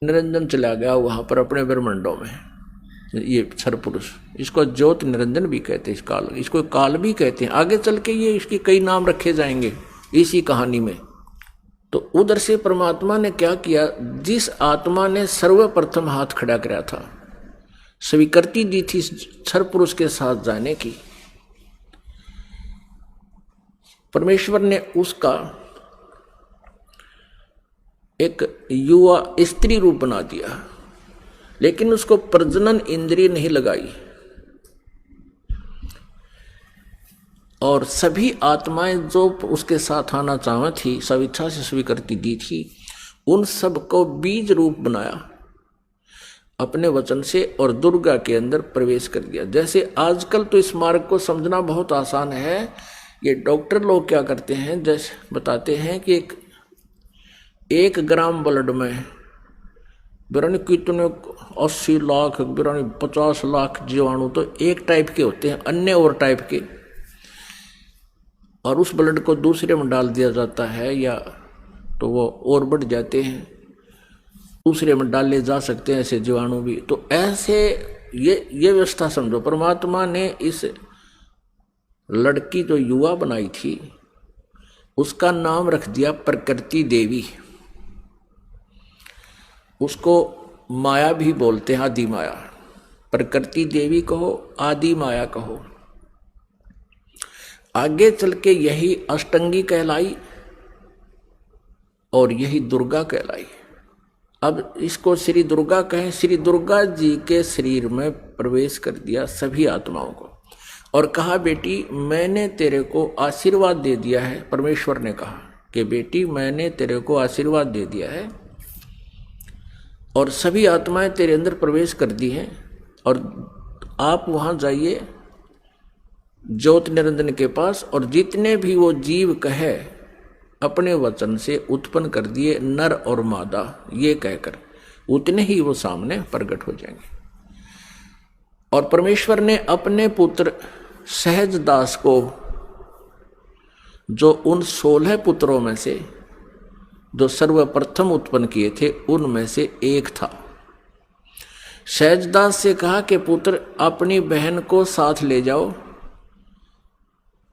निरंजन चला गया वहां पर अपने ब्रह्मांडों में। ये क्षर पुरुष, इसको ज्योत निरंजन भी कहते हैं, इस काल, इसको काल भी कहते हैं। आगे चल के ये इसके कई नाम रखे जाएंगे इसी कहानी में। तो उधर से परमात्मा ने क्या किया, जिस आत्मा ने सर्वप्रथम हाथ खड़ा कराया था, स्वीकृति दी थी क्षर पुरुष के साथ जाने की, परमेश्वर ने उसका एक युवा स्त्री रूप बना दिया, लेकिन उसको प्रजनन इंद्रिय नहीं लगाई। और सभी आत्माएं जो उसके साथ आना चाहती थी, सब इच्छा से स्वीकृति दी थी, उन सब को बीज रूप बनाया अपने वचन से और दुर्गा के अंदर प्रवेश कर दिया। जैसे आजकल तो इस मार्ग को समझना बहुत आसान है। ये डॉक्टर लोग क्या करते हैं, जैसे बताते हैं कि एक ग्राम ब्लड में बिरानी कितने 80 लाख बिरानी 50 लाख जीवाणु तो एक टाइप के होते हैं, अन्य और टाइप के, और उस ब्लड को दूसरे में डाल दिया जाता है या तो वो और बढ़ जाते हैं, दूसरे में डाले जा सकते हैं ऐसे जीवाणु भी। तो ऐसे ये व्यवस्था समझो, परमात्मा ने इस लड़की जो युवा बनाई थी उसका नाम रख दिया प्रकृति देवी। उसको माया भी बोलते हैं, आदि माया। प्रकृति देवी कहो, आदि माया कहो। आगे चल के यही अष्टंगी कहलाई और यही दुर्गा कहलाई। अब इसको श्री दुर्गा कहें। श्री दुर्गा जी के शरीर में प्रवेश कर दिया सभी आत्माओं को और कहा, बेटी मैंने तेरे को आशीर्वाद दे दिया है। परमेश्वर ने कहा कि बेटी मैंने तेरे को आशीर्वाद दे दिया है और सभी आत्माएं तेरे अंदर प्रवेश कर दी हैं, और आप वहां जाइए ज्योत निरंजन के पास, और जितने भी वो जीव कहे अपने वचन से उत्पन्न कर दिए नर और मादा, ये कहकर उतने ही वो सामने प्रकट हो जाएंगे। और परमेश्वर ने अपने पुत्र सहज दास को, जो उन 16 पुत्रों में से जो सर्वप्रथम उत्पन्न किए थे उनमें से एक था, सहजदास से कहा कि पुत्र अपनी बहन को साथ ले जाओ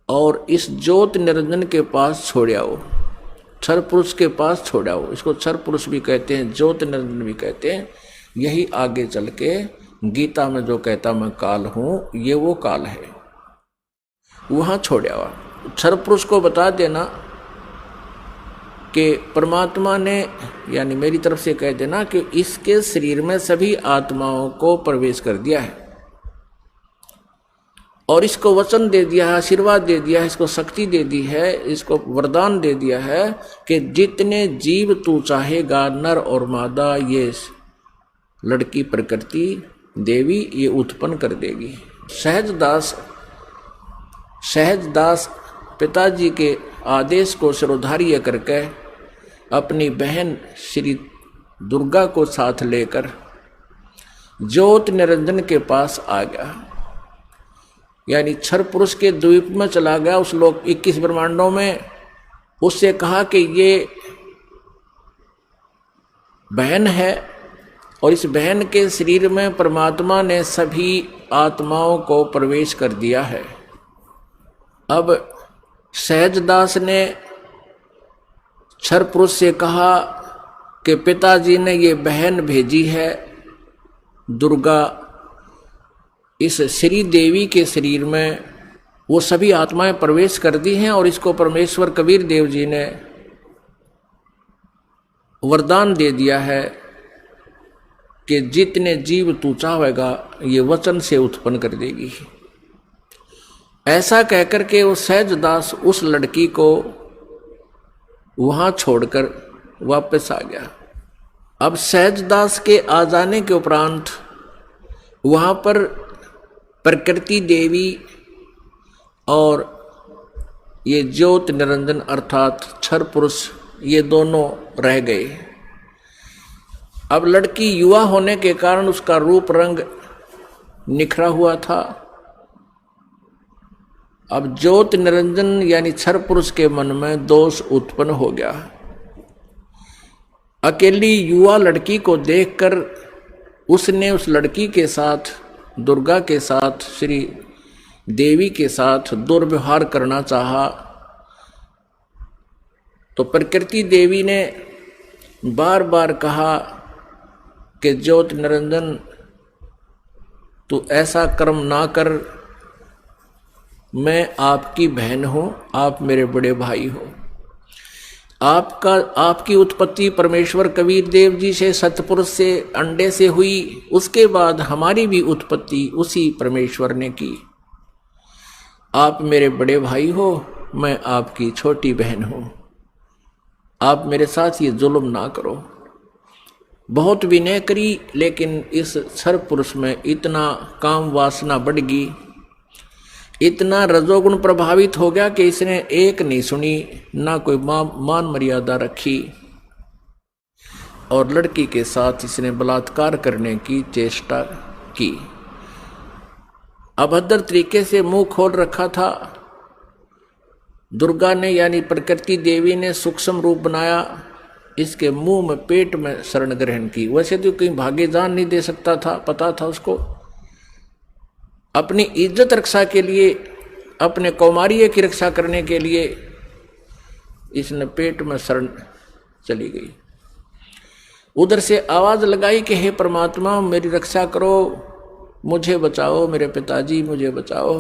और इस ज्योत निरंजन के पास छोड़ आओ, क्षर पुरुष के पास छोड़ आओ। इसको क्षर पुरुष भी कहते हैं, ज्योत निरंजन भी कहते हैं। यही आगे चल के गीता में जो कहता मैं काल हूं, ये वो काल है, वहां छोड़ आओ। क्षर पुरुष को बता देना कि परमात्मा ने, यानी मेरी तरफ से कह देना कि इसके शरीर में सभी आत्माओं को प्रवेश कर दिया है और इसको वचन दे दिया है, आशीर्वाद दे दिया है, इसको शक्ति दे दी है, इसको वरदान दे दिया है कि जितने जीव तू चाहेगा नर और मादा, ये लड़की प्रकृति देवी ये उत्पन्न कर देगी। सहजदास पिताजी के आदेश को शिरोधार्य करके अपनी बहन श्री दुर्गा को साथ लेकर ज्योत निरंजन के पास आ गया, यानी क्षर पुरुष के द्वीप में चला गया उस लोक 21 ब्रह्मांडों में। उससे कहा कि ये बहन है और इस बहन के शरीर में परमात्मा ने सभी आत्माओं को प्रवेश कर दिया है। अब सहजदास ने क्षर पुरुष से कहा कि पिताजी ने ये बहन भेजी है दुर्गा, इस श्री देवी के शरीर में वो सभी आत्माएं प्रवेश कर दी हैं और इसको परमेश्वर कबीर देव जी ने वरदान दे दिया है कि जितने जीव तू चाहेगा ये वचन से उत्पन्न कर देगी। ऐसा कहकर के वो सहजदास उस लड़की को वहां छोड़कर वापस आ गया। अब सहजदास के आ जाने के उपरांत वहां पर प्रकृति देवी और ये ज्योत निरंजन अर्थात क्षर पुरुष ये दोनों रह गए। अब लड़की युवा होने के कारण उसका रूप रंग निखरा हुआ था। अब ज्योत निरंजन यानी क्षर पुरुष के मन में दोष उत्पन्न हो गया। अकेली युवा लड़की को देखकर उसने उस लड़की के साथ, दुर्गा के साथ, श्री देवी के साथ दुर्व्यवहार करना चाहा। तो प्रकृति देवी ने बार बार कहा कि ज्योत निरंजन तू ऐसा कर्म ना कर, मैं आपकी बहन हूं, आप मेरे बड़े भाई हो। आपकी उत्पत्ति परमेश्वर कबीर देव जी से, सतपुरुष से, अंडे से हुई, उसके बाद हमारी भी उत्पत्ति उसी परमेश्वर ने की। आप मेरे बड़े भाई हो, मैं आपकी छोटी बहन हूं, आप मेरे साथ ये जुल्म ना करो। बहुत विनय करी, लेकिन इस सर्वपुरुष में इतना काम वासना बढ़ गई, इतना रजोगुण प्रभावित हो गया कि इसने एक नहीं सुनी, ना कोई मान मर्यादा रखी, और लड़की के साथ इसने बलात्कार करने की चेष्टा की। अभद्र तरीके से मुंह खोल रखा था। दुर्गा ने यानी प्रकृति देवी ने सूक्ष्म रूप बनाया, इसके मुंह में, पेट में शरण ग्रहण की। वैसे तो कहीं भागे जान नहीं दे सकता था, पता था उसको। अपनी इज्जत रक्षा के लिए, अपने कौमार्य की रक्षा करने के लिए इसने पेट में शरण चली गई। उधर से आवाज लगाई कि हे परमात्मा मेरी रक्षा करो, मुझे बचाओ, मेरे पिताजी मुझे बचाओ।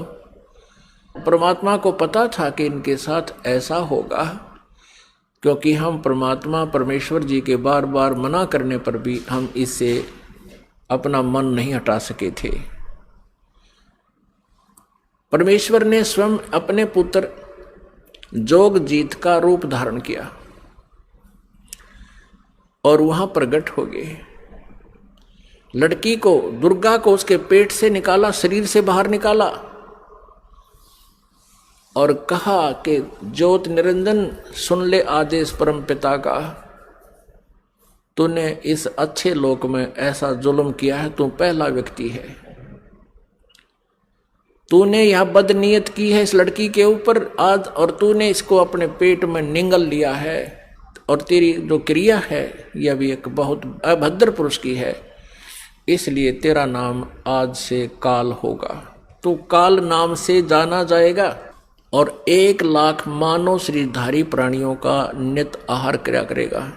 परमात्मा को पता था कि इनके साथ ऐसा होगा, क्योंकि हम परमात्मा परमेश्वर जी के बार बार मना करने पर भी हम इससे अपना मन नहीं हटा सके थे। परमेश्वर ने स्वयं अपने पुत्र जोगजीत का रूप धारण किया और वहां प्रकट हो गए। लड़की को, दुर्गा को उसके पेट से निकाला, शरीर से बाहर निकाला और कहा कि ज्योत निरंजन सुन ले आदेश परम पिता का, तूने इस अच्छे लोक में ऐसा जुल्म किया है, तू पहला व्यक्ति है। तूने यह बदनीयत की है इस लड़की के ऊपर आज, और तूने इसको अपने पेट में निगल लिया है, और तेरी जो क्रिया है यह भी एक बहुत अभद्र पुरुष की है, इसलिए तेरा नाम आज से काल होगा। तू काल नाम से जाना जाएगा और 1,00,000 मानव शरीरधारी प्राणियों का नित आहार किया करेगा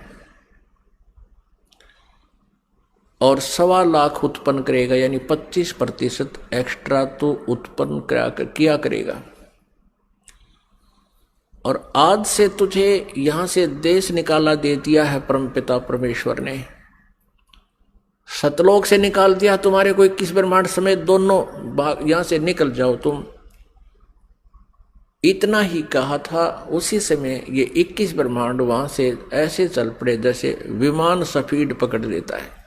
और 1,25,000 उत्पन्न करेगा, यानी 25% एक्स्ट्रा तो उत्पन्न किया करेगा। और आज से तुझे यहां से देश निकाला दे दिया है परमपिता परमेश्वर ने, सतलोक से निकाल दिया तुम्हारे को 21 ब्रह्मांड समेत दोनों भाग, यहां से निकल जाओ तुम। इतना ही कहा था, उसी समय ये 21 ब्रह्मांड वहां से ऐसे चल पड़े जैसे विमान स्पीड पकड़ लेता है।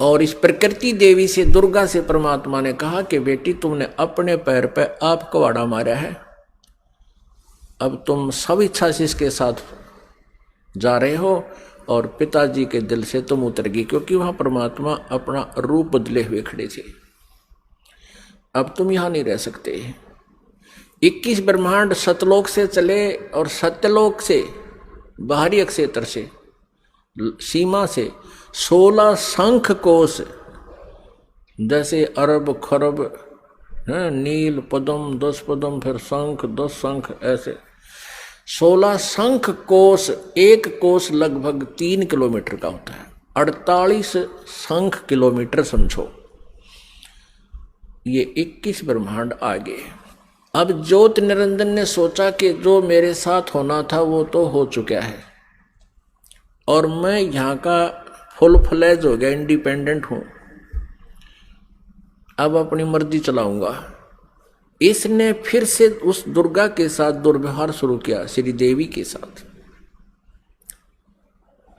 और इस प्रकृति देवी से, दुर्गा से परमात्मा ने कहा कि बेटी तुमने अपने पैर पे आप कवाड़ा मारा है, अब तुम सब इच्छा से इसके साथ जा रहे हो और पिताजी के दिल से तुम उतर गई, क्योंकि वहां परमात्मा अपना रूप बदले हुए खड़े थे। अब तुम यहां नहीं रह सकते। 21 ब्रह्मांड सतलोक से चले और सत्यलोक से, बाहरी अक्षेत्र से, सीमा से 16 शंख कोश, जैसे अरब खरब है, नील पद्म 10 पद्म, फिर शंख 10 शंख, ऐसे 16 शंख कोश। एक कोश लगभग 3 किलोमीटर का होता है, 48 शंख किलोमीटर समझो। ये 21 ब्रह्मांड आगे। अब ज्योत निरंजन ने सोचा कि जो मेरे साथ होना था वो तो हो चुका है और मैं यहाँ का फुल फ्लैज हो गया, इंडिपेंडेंट हूं, अब अपनी मर्जी चलाऊंगा। इसने फिर से उस दुर्गा के साथ दुर्व्यवहार शुरू किया, श्री देवी के साथ।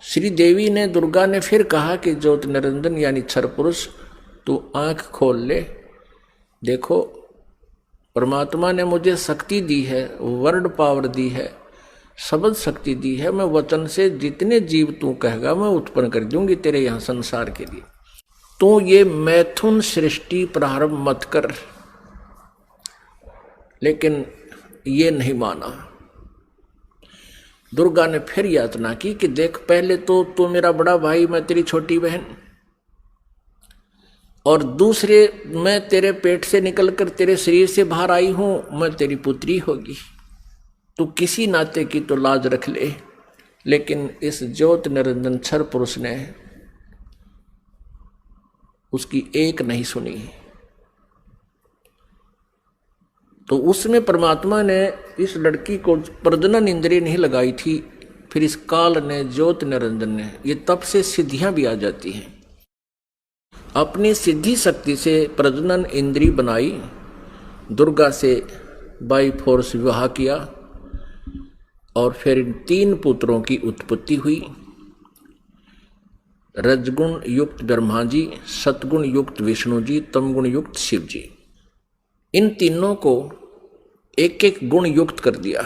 श्री देवी ने, दुर्गा ने फिर कहा कि ज्योत निरंजन यानी क्षर पुरुष, तू आंख खोल ले, देखो परमात्मा ने मुझे शक्ति दी है, वर्ड पावर दी है, शब्द शक्ति दी है, मैं वचन से जितने जीव तू कहेगा मैं उत्पन्न कर दूंगी तेरे यहां संसार के लिए। तू ये मैथुन सृष्टि प्रारंभ मत कर। लेकिन ये नहीं माना। दुर्गा ने फिर यातना की कि देख, पहले तो तू मेरा बड़ा भाई, मैं तेरी छोटी बहन, और दूसरे मैं तेरे पेट से निकलकर तेरे शरीर से बाहर आई हूं, मैं तेरी पुत्री होगी, तू किसी नाते की तो लाज रख ले। लेकिन इस ज्योत निरंजन क्षर पुरुष ने उसकी एक नहीं सुनी। तो उसमें परमात्मा ने इस लड़की को प्रजनन इंद्रिय नहीं लगाई थी। फिर इस काल ने, ज्योत निरंजन ने, ये तब से सिद्धियां भी आ जाती हैं। अपनी सिद्धि शक्ति से प्रजनन इंद्रिय बनाई, दुर्गा से बाई फोर्स विवाह किया, और फिर इन 3 पुत्रों की उत्पत्ति हुई। रजगुण युक्त ब्रह्मा जी, सतगुण युक्त विष्णु जी, तमगुण युक्त शिव जी। इन तीनों को एक एक गुण युक्त कर दिया।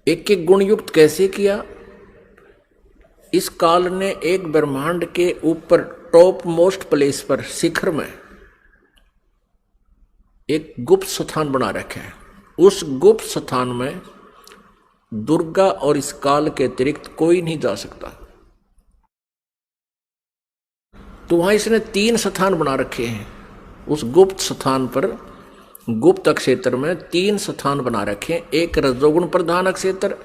एक एक गुण युक्त कैसे किया? इस काल ने एक ब्रह्मांड के ऊपर टॉप मोस्ट प्लेस पर, शिखर में एक गुप्त स्थान बना रखा है। उस गुप्त स्थान में दुर्गा और इस काल के अतिरिक्त कोई नहीं जा सकता। तो वहां इसने 3 स्थान बना रखे हैं। उस गुप्त स्थान पर, गुप्त क्षेत्र में 3 स्थान बना रखे हैं। एक रजोगुण प्रधान क्षेत्र,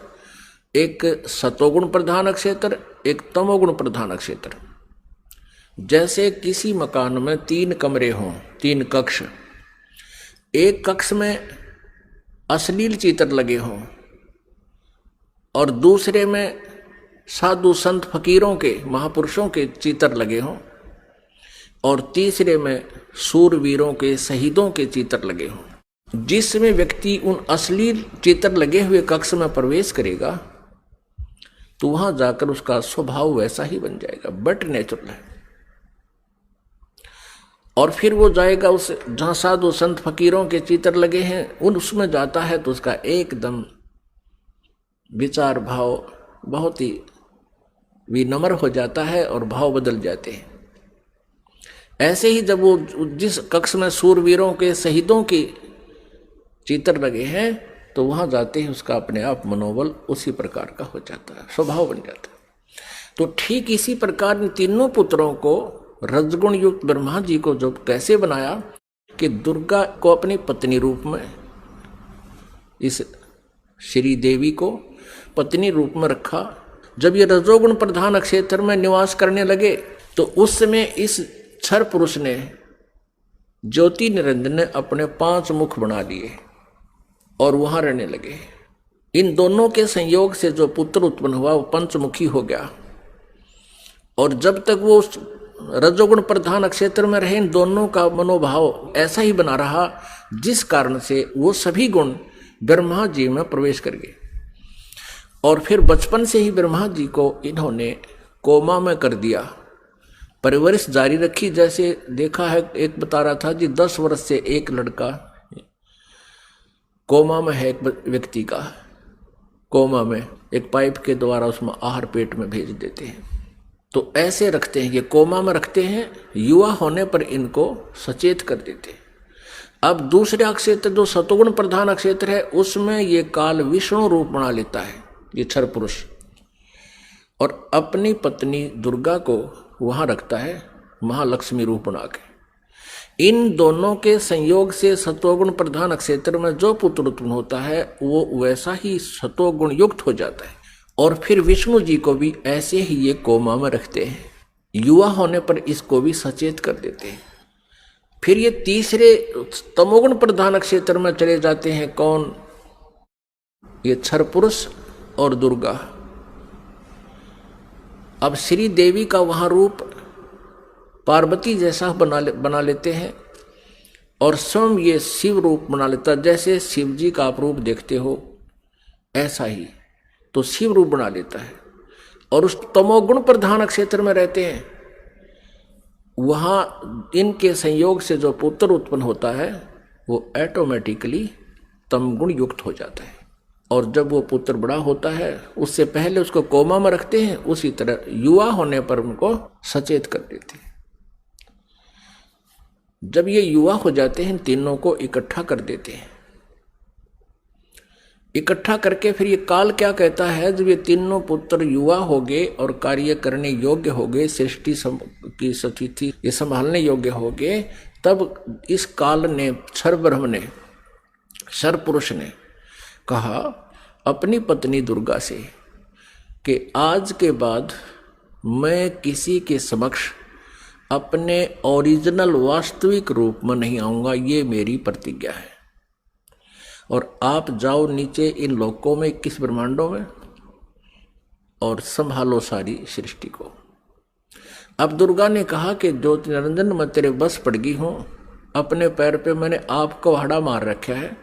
एक सतोगुण प्रधान क्षेत्र, एक तमोगुण प्रधान क्षेत्र। जैसे किसी मकान में 3 कमरे हों, 3 कक्ष, एक कक्ष में अश्लील चित्र लगे हों, और दूसरे में साधु संत फकीरों के, महापुरुषों के चित्र लगे हों, और तीसरे में सूरवीरों के, शहीदों के चित्र लगे हों। जिसमें व्यक्ति उन अश्लील चित्र लगे हुए कक्ष में प्रवेश करेगा तो वहां जाकर उसका स्वभाव वैसा ही बन जाएगा, बट नेचुरल है। और फिर वो जाएगा उस जहां साधु संत फकीरों के चित्र लगे हैं, उसमें जाता है तो उसका एकदम विचार भाव बहुत ही विनम्र हो जाता है और भाव बदल जाते हैं। ऐसे ही जब वो जिस कक्ष में सूरवीरों के, शहीदों के चित्र लगे हैं, तो वहां जाते ही उसका अपने आप मनोबल उसी प्रकार का हो जाता है, स्वभाव बन जाता है। तो ठीक इसी प्रकार इन तीनों पुत्रों को, रजगुण युक्त ब्रह्मा जी को जो कैसे बनाया कि दुर्गा को अपनी पत्नी रूप में, इस श्री देवी को पत्नी रूप में रखा। जब ये रजोगुण प्रधान क्षेत्र में निवास करने लगे तो उस समय इस क्षर पुरुष ने, ज्योति निरंजन ने, अपने 5 मुख बना लिए और वहां रहने लगे। इन दोनों के संयोग से जो पुत्र उत्पन्न हुआ वो पंचमुखी हो गया। और जब तक वो रजोगुण प्रधान क्षेत्र में रहे, इन दोनों का मनोभाव ऐसा ही बना रहा, जिस कारण से वो सभी गुण ब्रह्मा जी में प्रवेश कर गए। और फिर बचपन से ही ब्रह्मा जी को इन्होंने कोमा में कर दिया, परवरिश जारी रखी। जैसे देखा है, एक बता रहा था जी, 10 वर्ष से एक लड़का कोमा में है, एक व्यक्ति का कोमा में, एक पाइप के द्वारा उसमें आहार पेट में भेज देते हैं। तो ऐसे रखते हैं, ये कोमा में रखते हैं, युवा होने पर इनको सचेत कर देते हैं। अब दूसरा क्षेत्र जो सतोगुण प्रधान क्षेत्र है, उसमें ये काल विष्णु रूप बना लेता है, ये क्षर पुरुष, और अपनी पत्नी दुर्गा को वहां रखता है महालक्ष्मी रूप बना के। इन दोनों के संयोग से सतोगुण प्रधान क्षेत्र में जो पुत्र उत्पन्न होता है वो वैसा ही सतोगुण युक्त हो जाता है। और फिर विष्णु जी को भी ऐसे ही ये कोमा में रखते हैं, युवा होने पर इसको भी सचेत कर देते हैं। फिर ये तीसरे तमोगुण प्रधान क्षेत्र में चले जाते हैं। कौन? ये क्षर पुरुष और दुर्गा। अब श्री देवी का वहां रूप पार्वती जैसा बना लेते हैं, और स्वयं ये शिव रूप बना लेता। जैसे शिव जी का आप रूप देखते हो ऐसा ही तो शिव रूप बना लेता है। और उस तमोगुण प्रधान क्षेत्र में रहते हैं, वहां इनके संयोग से जो पुत्र उत्पन्न होता है वो ऑटोमेटिकली तमगुण युक्त हो जाता है। और जब वो पुत्र बड़ा होता है, उससे पहले उसको कोमा में रखते हैं, उसी तरह युवा होने पर उनको सचेत कर देते हैं। जब ये युवा हो जाते हैं, तीनों को इकट्ठा कर देते हैं। इकट्ठा करके फिर ये काल क्या कहता है, जब ये तीनों पुत्र युवा हो गए और कार्य करने योग्य हो गए, सृष्टि की स्थिति ये संभालने योग्य हो गए, तब इस काल ने, क्षर ब्रह्म ने, क्षर पुरुष ने कहा अपनी पत्नी दुर्गा से कि आज के बाद मैं किसी के समक्ष अपने ओरिजिनल वास्तविक रूप में नहीं आऊंगा, ये मेरी प्रतिज्ञा है। और आप जाओ नीचे इन लोकों में, 21 ब्रह्मांडों में, और संभालो सारी सृष्टि को। अब दुर्गा ने कहा कि ज्योति निरंजन मैं तेरे बस पड़ गई हूं, अपने पैर पे मैंने आपको कुल्हाड़ा मार रखा है,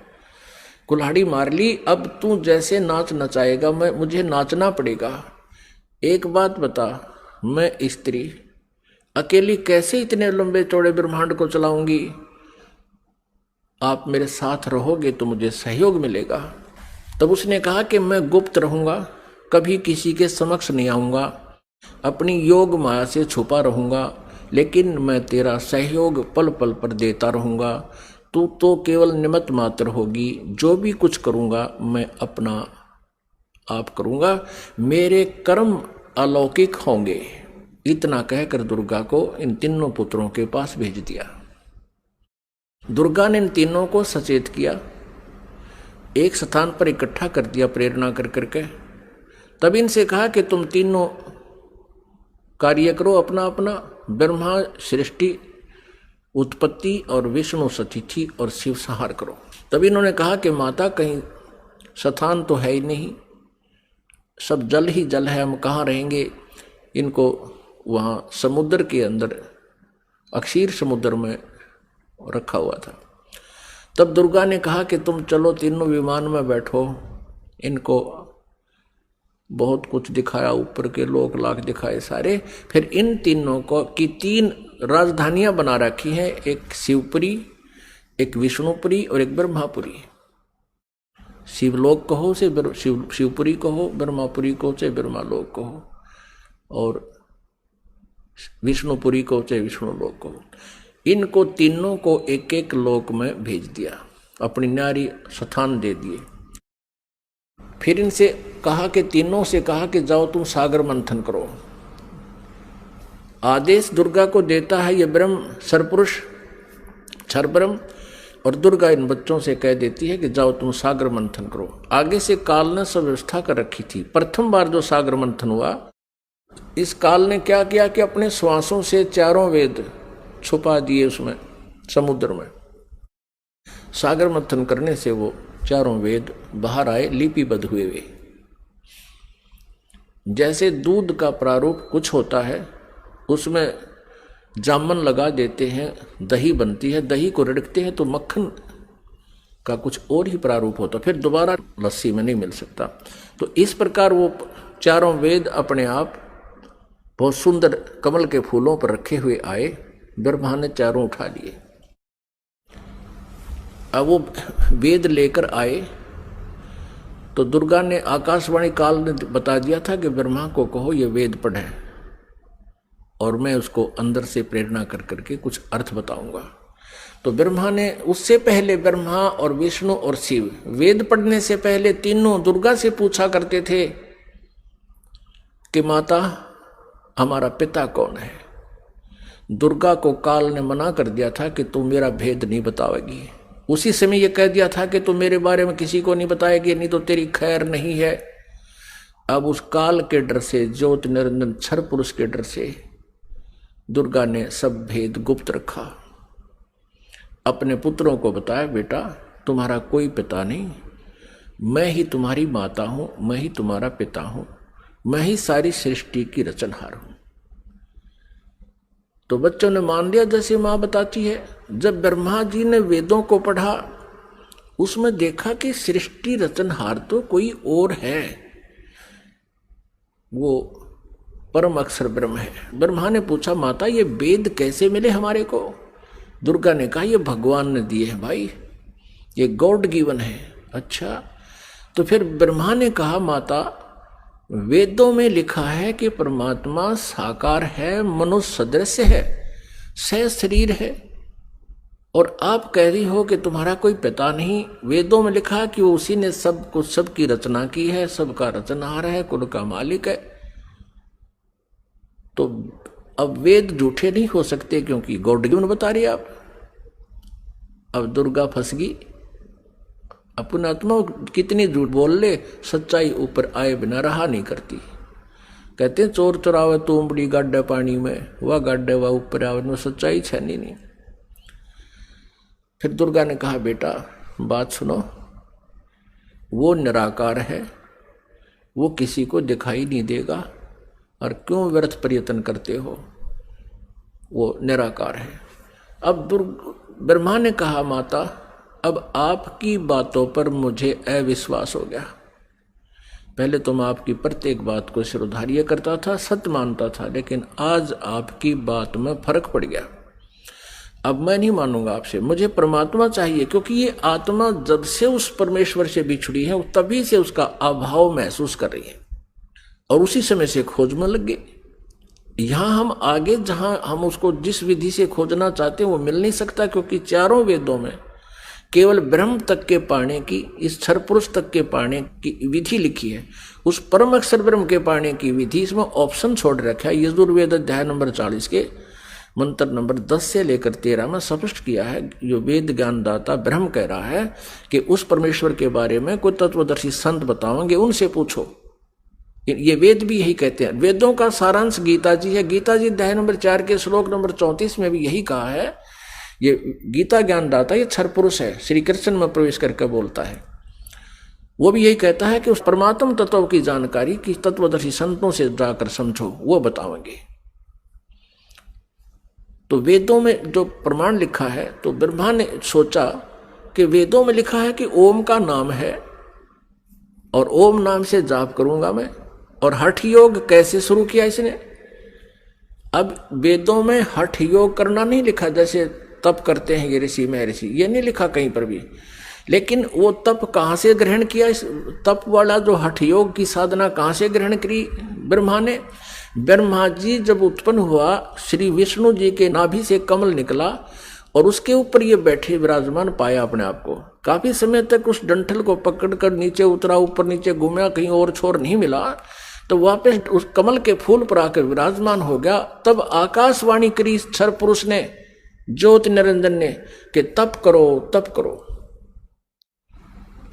कुल्हाड़ी मार ली, अब तू जैसे नाच नचाएगा मुझे नाचना पड़ेगा। एक बात बता, मैं स्त्री अकेली कैसे इतने लंबे चौड़े ब्रह्मांड को चलाऊंगी, आप मेरे साथ रहोगे तो मुझे सहयोग मिलेगा। तब उसने कहा कि मैं गुप्त रहूंगा, कभी किसी के समक्ष नहीं आऊंगा, अपनी योग माया से छुपा रहूंगा, लेकिन मैं तेरा सहयोग पल पल पर देता रहूंगा। तू तो केवल निमित्त मात्र होगी, जो भी कुछ करूंगा मैं अपना आप करूंगा, मेरे कर्म अलौकिक होंगे। इतना कहकर दुर्गा को इन तीनों पुत्रों के पास भेज दिया। दुर्गा ने इन तीनों को सचेत किया, एक स्थान पर इकट्ठा कर दिया प्रेरणा कर करके। तब इनसे कहा कि तुम तीनों कार्य करो अपना अपना, ब्रह्मा सृष्टि उत्पत्ति और विष्णु सतिथि और शिव संहार करो। तब इन्होंने कहा कि माता कहीं स्थान तो है ही नहीं, सब जल ही जल है, हम कहाँ रहेंगे। इनको वहाँ समुद्र के अंदर अक्षीर समुद्र में रखा हुआ था। तब दुर्गा ने कहा कि तुम चलो तीनों विमान में बैठो। इनको बहुत कुछ दिखाया, ऊपर के लोक लाख दिखाए सारे। फिर इन तीनों को की 3 राजधानियां बना रखी हैं, एक शिवपुरी, एक विष्णुपुरी और एक ब्रह्मापुरी। शिवलोक कहो से शिवपुरी कहो, ब्रह्मापुरी को से ब्रह्मालोक कहो, और विष्णुपुरी को चाहे विष्णु लोक को। इनको तीनों को एक एक लोक में भेज दिया, अपनी न्यारी स्थान दे दिए। फिर इनसे कहा कि तीनों से कहा कि जाओ तुम सागर मंथन करो। आदेश दुर्गा को देता है ये ब्रह्म सरपुरुष क्षर ब्रह्म, और दुर्गा इन बच्चों से कह देती है कि जाओ तुम सागर मंथन करो। आगे से काल ने सब व्यवस्था कर रखी थी। प्रथम बार जो सागर मंथन हुआ, इस काल ने क्या किया कि अपने श्वासों से 4 वेद छुपा दिए उसमें समुद्र में। सागर मंथन करने से वो 4 वेद बाहर आए, लिपिबद्ध हुए वे। जैसे दूध का प्रारूप कुछ होता है, उसमें जामन लगा देते हैं, दही बनती है, दही को रिड़कते हैं तो मक्खन का कुछ और ही प्रारूप होता, फिर दोबारा लस्सी में नहीं मिल सकता। तो इस प्रकार वो 4 वेद अपने आप बहुत सुंदर कमल के फूलों पर रखे हुए आए। ब्रह्मा ने 4 उठा लिए। अब वो वेद लेकर आए तो दुर्गा ने, आकाशवाणी काल ने बता दिया था कि ब्रह्मा को कहो ये वेद पढ़े, और मैं उसको अंदर से प्रेरणा कर करके कुछ अर्थ बताऊंगा। तो ब्रह्मा ने, उससे पहले ब्रह्मा और विष्णु और शिव वेद पढ़ने से पहले तीनों दुर्गा से पूछा करते थे कि माता हमारा पिता कौन है। दुर्गा को काल ने मना कर दिया था कि तुम मेरा भेद नहीं बताओगी। उसी समय ये कह दिया था कि तुम मेरे बारे में किसी को नहीं बताएगी, नहीं तो तेरी खैर नहीं है। अब उस काल के डर से, ज्योति निरंजन क्षर पुरुष के डर से दुर्गा ने सब भेद गुप्त रखा। अपने पुत्रों को बताया, बेटा तुम्हारा कोई पिता नहीं, मैं ही तुम्हारी माता हूं, मैं ही तुम्हारा पिता हूं, मैं ही सारी सृष्टि की रचनहार हूं। तो बच्चों ने मान लिया जैसे मां बताती है। जब ब्रह्मा जी ने वेदों को पढ़ा, उसमें देखा कि सृष्टि रचनहार तो कोई और है, वो परम अक्षर ब्रह्म है। ब्रह्मा ने पूछा, माता ये वेद कैसे मिले हमारे को? दुर्गा ने कहा, ये भगवान ने दिए हैं भाई, ये गॉड गिवन है। अच्छा, तो फिर ब्रह्मा ने कहा, माता वेदों में लिखा है कि परमात्मा साकार है, मनुष्य सदृश है, सह शरीर है, और आप कह रही हो कि तुम्हारा कोई पिता नहीं। वेदों में लिखा कि वो उसी ने सब कुछ, सबकी रचना की है, सबका रचनहार है, कुल का मालिक है। तो अब वेद झूठे नहीं हो सकते, क्योंकि गॉड गिवन बता रही आप। अब दुर्गा फंस गई। अपन आत्मा कितनी झूठ बोल ले, सच्चाई ऊपर आए बिना रहा नहीं करती। कहते हैं चोर चुरावे तोमड़ी गाड्डे पानी में, वह गाड्डे वह ऊपर आवे, में सच्चाई छनी नहीं। फिर दुर्गा ने कहा बेटा बात सुनो, वो निराकार है, वो किसी को दिखाई नहीं देगा, और क्यों व्यर्थ प्रयत्न करते हो, वो निराकार है। अब ब्रह्मा ने कहा माता अब आपकी बातों पर मुझे अविश्वास हो गया। पहले तो मैं आपकी प्रत्येक बात को सिरोधार्य करता था, सत्य मानता था, लेकिन आज आपकी बात में फर्क पड़ गया। अब मैं नहीं मानूंगा आपसे, मुझे परमात्मा चाहिए, क्योंकि ये आत्मा जब से उस परमेश्वर से बिछड़ी है तभी से उसका अभाव महसूस कर रही है, और उसी समय से खोज में लग गई। यहां हम आगे जहां हम उसको जिस विधि से खोजना चाहते हैं वो मिल नहीं सकता, क्योंकि चारों वेदों में केवल ब्रह्म तक के पाने की, इस क्षर पुरुष तक के पाने की विधि लिखी है। उस परम अक्षर ब्रह्म के पाने की विधि इसमें ऑप्शन छोड़ रखा है। यजुर्वेद अध्याय नंबर 40 के मंत्र नंबर 10 से लेकर 13 में स्पष्ट किया है। जो वेद ज्ञानदाता ब्रह्म कह रहा है कि उस परमेश्वर के बारे में कोई तत्वदर्शी संत बताओगे, उनसे पूछो। ये वेद भी यही कहते हैं। वेदों का सारांश गीता जी है। गीता जी अध्याय नंबर 4 के श्लोक नंबर 34 में भी यही कहा है। ये गीता ज्ञानदाता ये क्षर पुरुष है, श्री कृष्ण में प्रवेश करके बोलता है। वो भी यही कहता है कि उस परमात्म तत्व की जानकारी की तत्वदर्शी संतों से जाकर समझो, वो बताएंगे। तो वेदों में जो प्रमाण लिखा है, तो ब्रह्मा ने सोचा कि वेदों में लिखा है कि ओम का नाम है, और ओम नाम से जाप करूंगा मैं। और हठ योग कैसे शुरू किया इसने? अब वेदों में हठ योग करना नहीं लिखा, जैसे तप करते हैं ये ऋषि महर्षि, ये नहीं लिखा कहीं पर भी। लेकिन वो तप कहाँ से ग्रहण किया? इस तप वाला जो हठ योग की साधना कहाँ से ग्रहण करी ब्रह्मा ने? ब्रह्मा जी जब उत्पन्न हुआ, श्री विष्णु जी के नाभि से कमल निकला, और उसके ऊपर ये बैठे विराजमान पाया अपने आप को। काफी समय तक उस डंठल को पकड़कर नीचे उतरा, ऊपर नीचे घूमा, कहीं और छोर नहीं मिला, तो वापस उस कमल के फूल पर आकर विराजमान हो गया। तब आकाशवाणी करी क्षर पुरुष ने, ज्योति निरंजन ने, कि तप करो तप करो।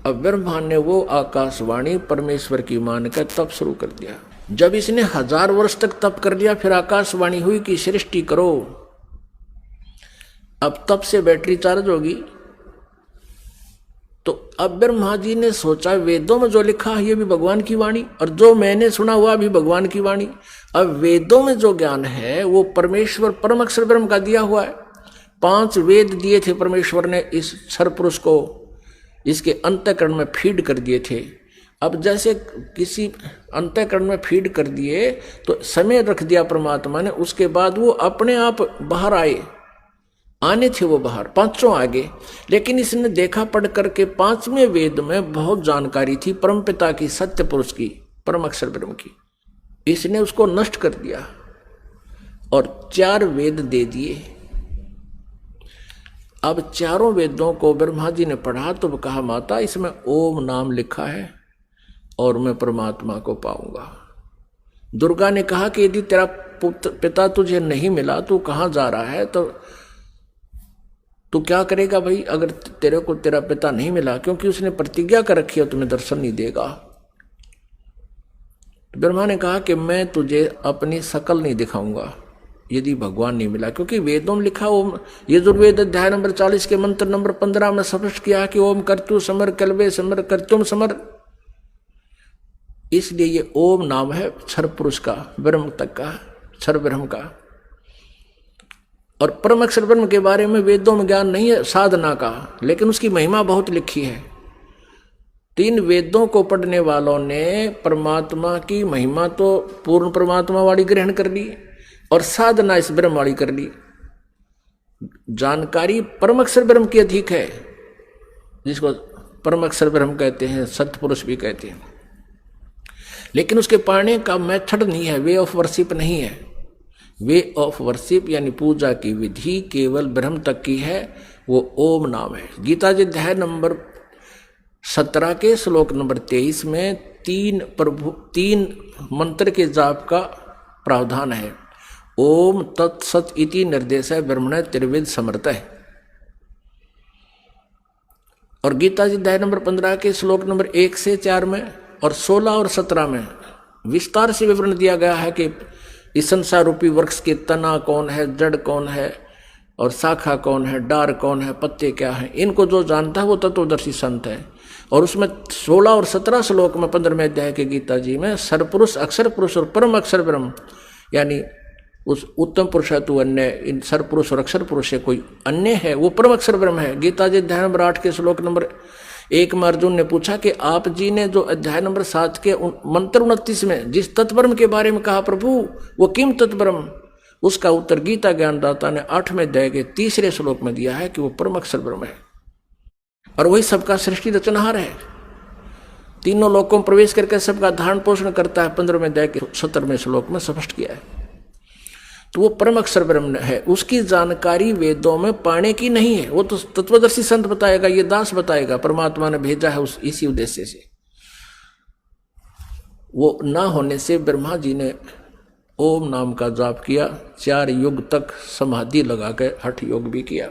अब ब्रह्मा ने वो आकाशवाणी परमेश्वर की मानकर तप शुरू कर दिया। जब इसने 1000 वर्ष तक तप कर लिया, फिर आकाशवाणी हुई कि सृष्टि करो। अब तप से बैटरी चार्ज होगी। तो अब ब्रह्मा जी ने सोचा वेदों में जो लिखा है ये भी भगवान की वाणी, और जो मैंने सुना हुआ भी भगवान की वाणी। अब वेदों में जो ज्ञान है वो परमेश्वर परम अक्षर ब्रह्म का दिया हुआ है। 5 वेद दिए थे परमेश्वर ने इस क्षर पुरुष को, इसके अंतःकरण में फीड कर दिए थे। अब जैसे किसी अंतःकरण में फीड कर दिए तो समय रख दिया परमात्मा ने, उसके बाद वो अपने आप बाहर आने थे वो बाहर, 5 आगे। लेकिन इसने देखा पढ़ करके 5वें वेद में बहुत जानकारी थी परमपिता की, सत्य पुरुष की, परम अक्षर ब्रह्म की। इसने उसको नष्ट कर दिया और 4 वेद दे दिए। अब चारों वेदों को ब्रह्मा जी ने पढ़ा तो कहा माता इसमें ओम नाम लिखा है और मैं परमात्मा को पाऊंगा। दुर्गा ने कहा कि यदि तेरा पिता तुझे नहीं मिला, तू कहाँ जा रहा है, तो तू क्या करेगा भाई अगर तेरे को तेरा पिता नहीं मिला, क्योंकि उसने प्रतिज्ञा कर रखी है तुम्हें दर्शन नहीं देगा। तो ब्रह्मा ने कहा कि मैं तुझे अपनी शकल नहीं दिखाऊंगा यदि भगवान नहीं मिला, क्योंकि वेदों में लिखा ओम, यजुर्वेद अध्याय नंबर 40 के मंत्र नंबर 15 में स्पष्ट किया कि ओम कर्तु समर कल्वे समर कर्तुम समर। इसलिए ये ओम नाम है क्षर पुरुष का, ब्रह्म तक का, क्षर ब्रह्म का। और परम अक्षर ब्रह्म के बारे में वेदों में ज्ञान नहीं है साधना का, लेकिन उसकी महिमा बहुत लिखी है। 3 वेदों को पढ़ने वालों ने परमात्मा की महिमा तो पूर्ण परमात्मा वाली ग्रहण कर ली और साधना इस ब्रह्म वाली कर ली। जानकारी परम अक्षर ब्रह्म की अधिक है, जिसको परम अक्षर ब्रह्म कहते हैं, सत्पुरुष भी कहते हैं। लेकिन उसके पाने का मेथड नहीं है, वे ऑफ वर्शिप नहीं है, वे ऑफ वर्शिप यानी पूजा की विधि केवल ब्रह्म तक की है, वो ओम नाम है। गीता जी अध्याय नंबर 17 के श्लोक नंबर 23 में तीन मंत्र के जाप का प्रावधान है। ओम तत्सत इति निर्देश है ब्रह्मण त्रिविध समर्थ है। और गीता जी अध्याय नंबर 15 के श्लोक नंबर 1 से 4 में और 16 और 17 में विस्तार से विवरण दिया गया है कि इस संसार रूपी वृक्ष के तना कौन है, जड़ कौन है और शाखा कौन है, डार कौन है, पत्ते क्या है। इनको जो जानता है वो तत्वदर्शी संत है। और उसमें 16 और 17 श्लोक में 15वें अध्याय के गीता जी में सरपुरुष, अक्षर पुरुष और परम अक्षर ब्रह्म, यानी उस उत्तम पुरुष है तू अन्य, इन सरपुरुष और अक्षर पुरुष से कोई अन्य है, वो परम अक्षर ब्रह्म है। गीता जी अध्याय नंबर 8 के श्लोक नंबर 1 में अर्जुन ने पूछा कि आप जी ने जो अध्याय नंबर 7 के मंत्र 29 में जिस तत्ब्रह्म के बारे में कहा प्रभु वो किम तत्ब्रह्म, उसका उत्तर गीता ज्ञानदाता ने 8वें अध्याय के 3रे श्लोक में दिया है कि वो परम अक्षर ब्रह्म है और वही सबका सृष्टि रचनहार है। तीनों लोकों में प्रवेश करके सबका धारण पोषण करता है, 15वें अध्याय के 17वें श्लोक में स्पष्ट किया है। तो वो परम अक्षर ब्रह्म है, उसकी जानकारी वेदों में पाने की नहीं है, वो तो तत्वदर्शी संत बताएगा, ये दास बताएगा, परमात्मा ने भेजा है उस इसी उद्देश्य से। वो ना होने से ब्रह्मा जी ने ओम नाम का जाप किया, 4 युग तक समाधि लगा के हठ योग भी किया।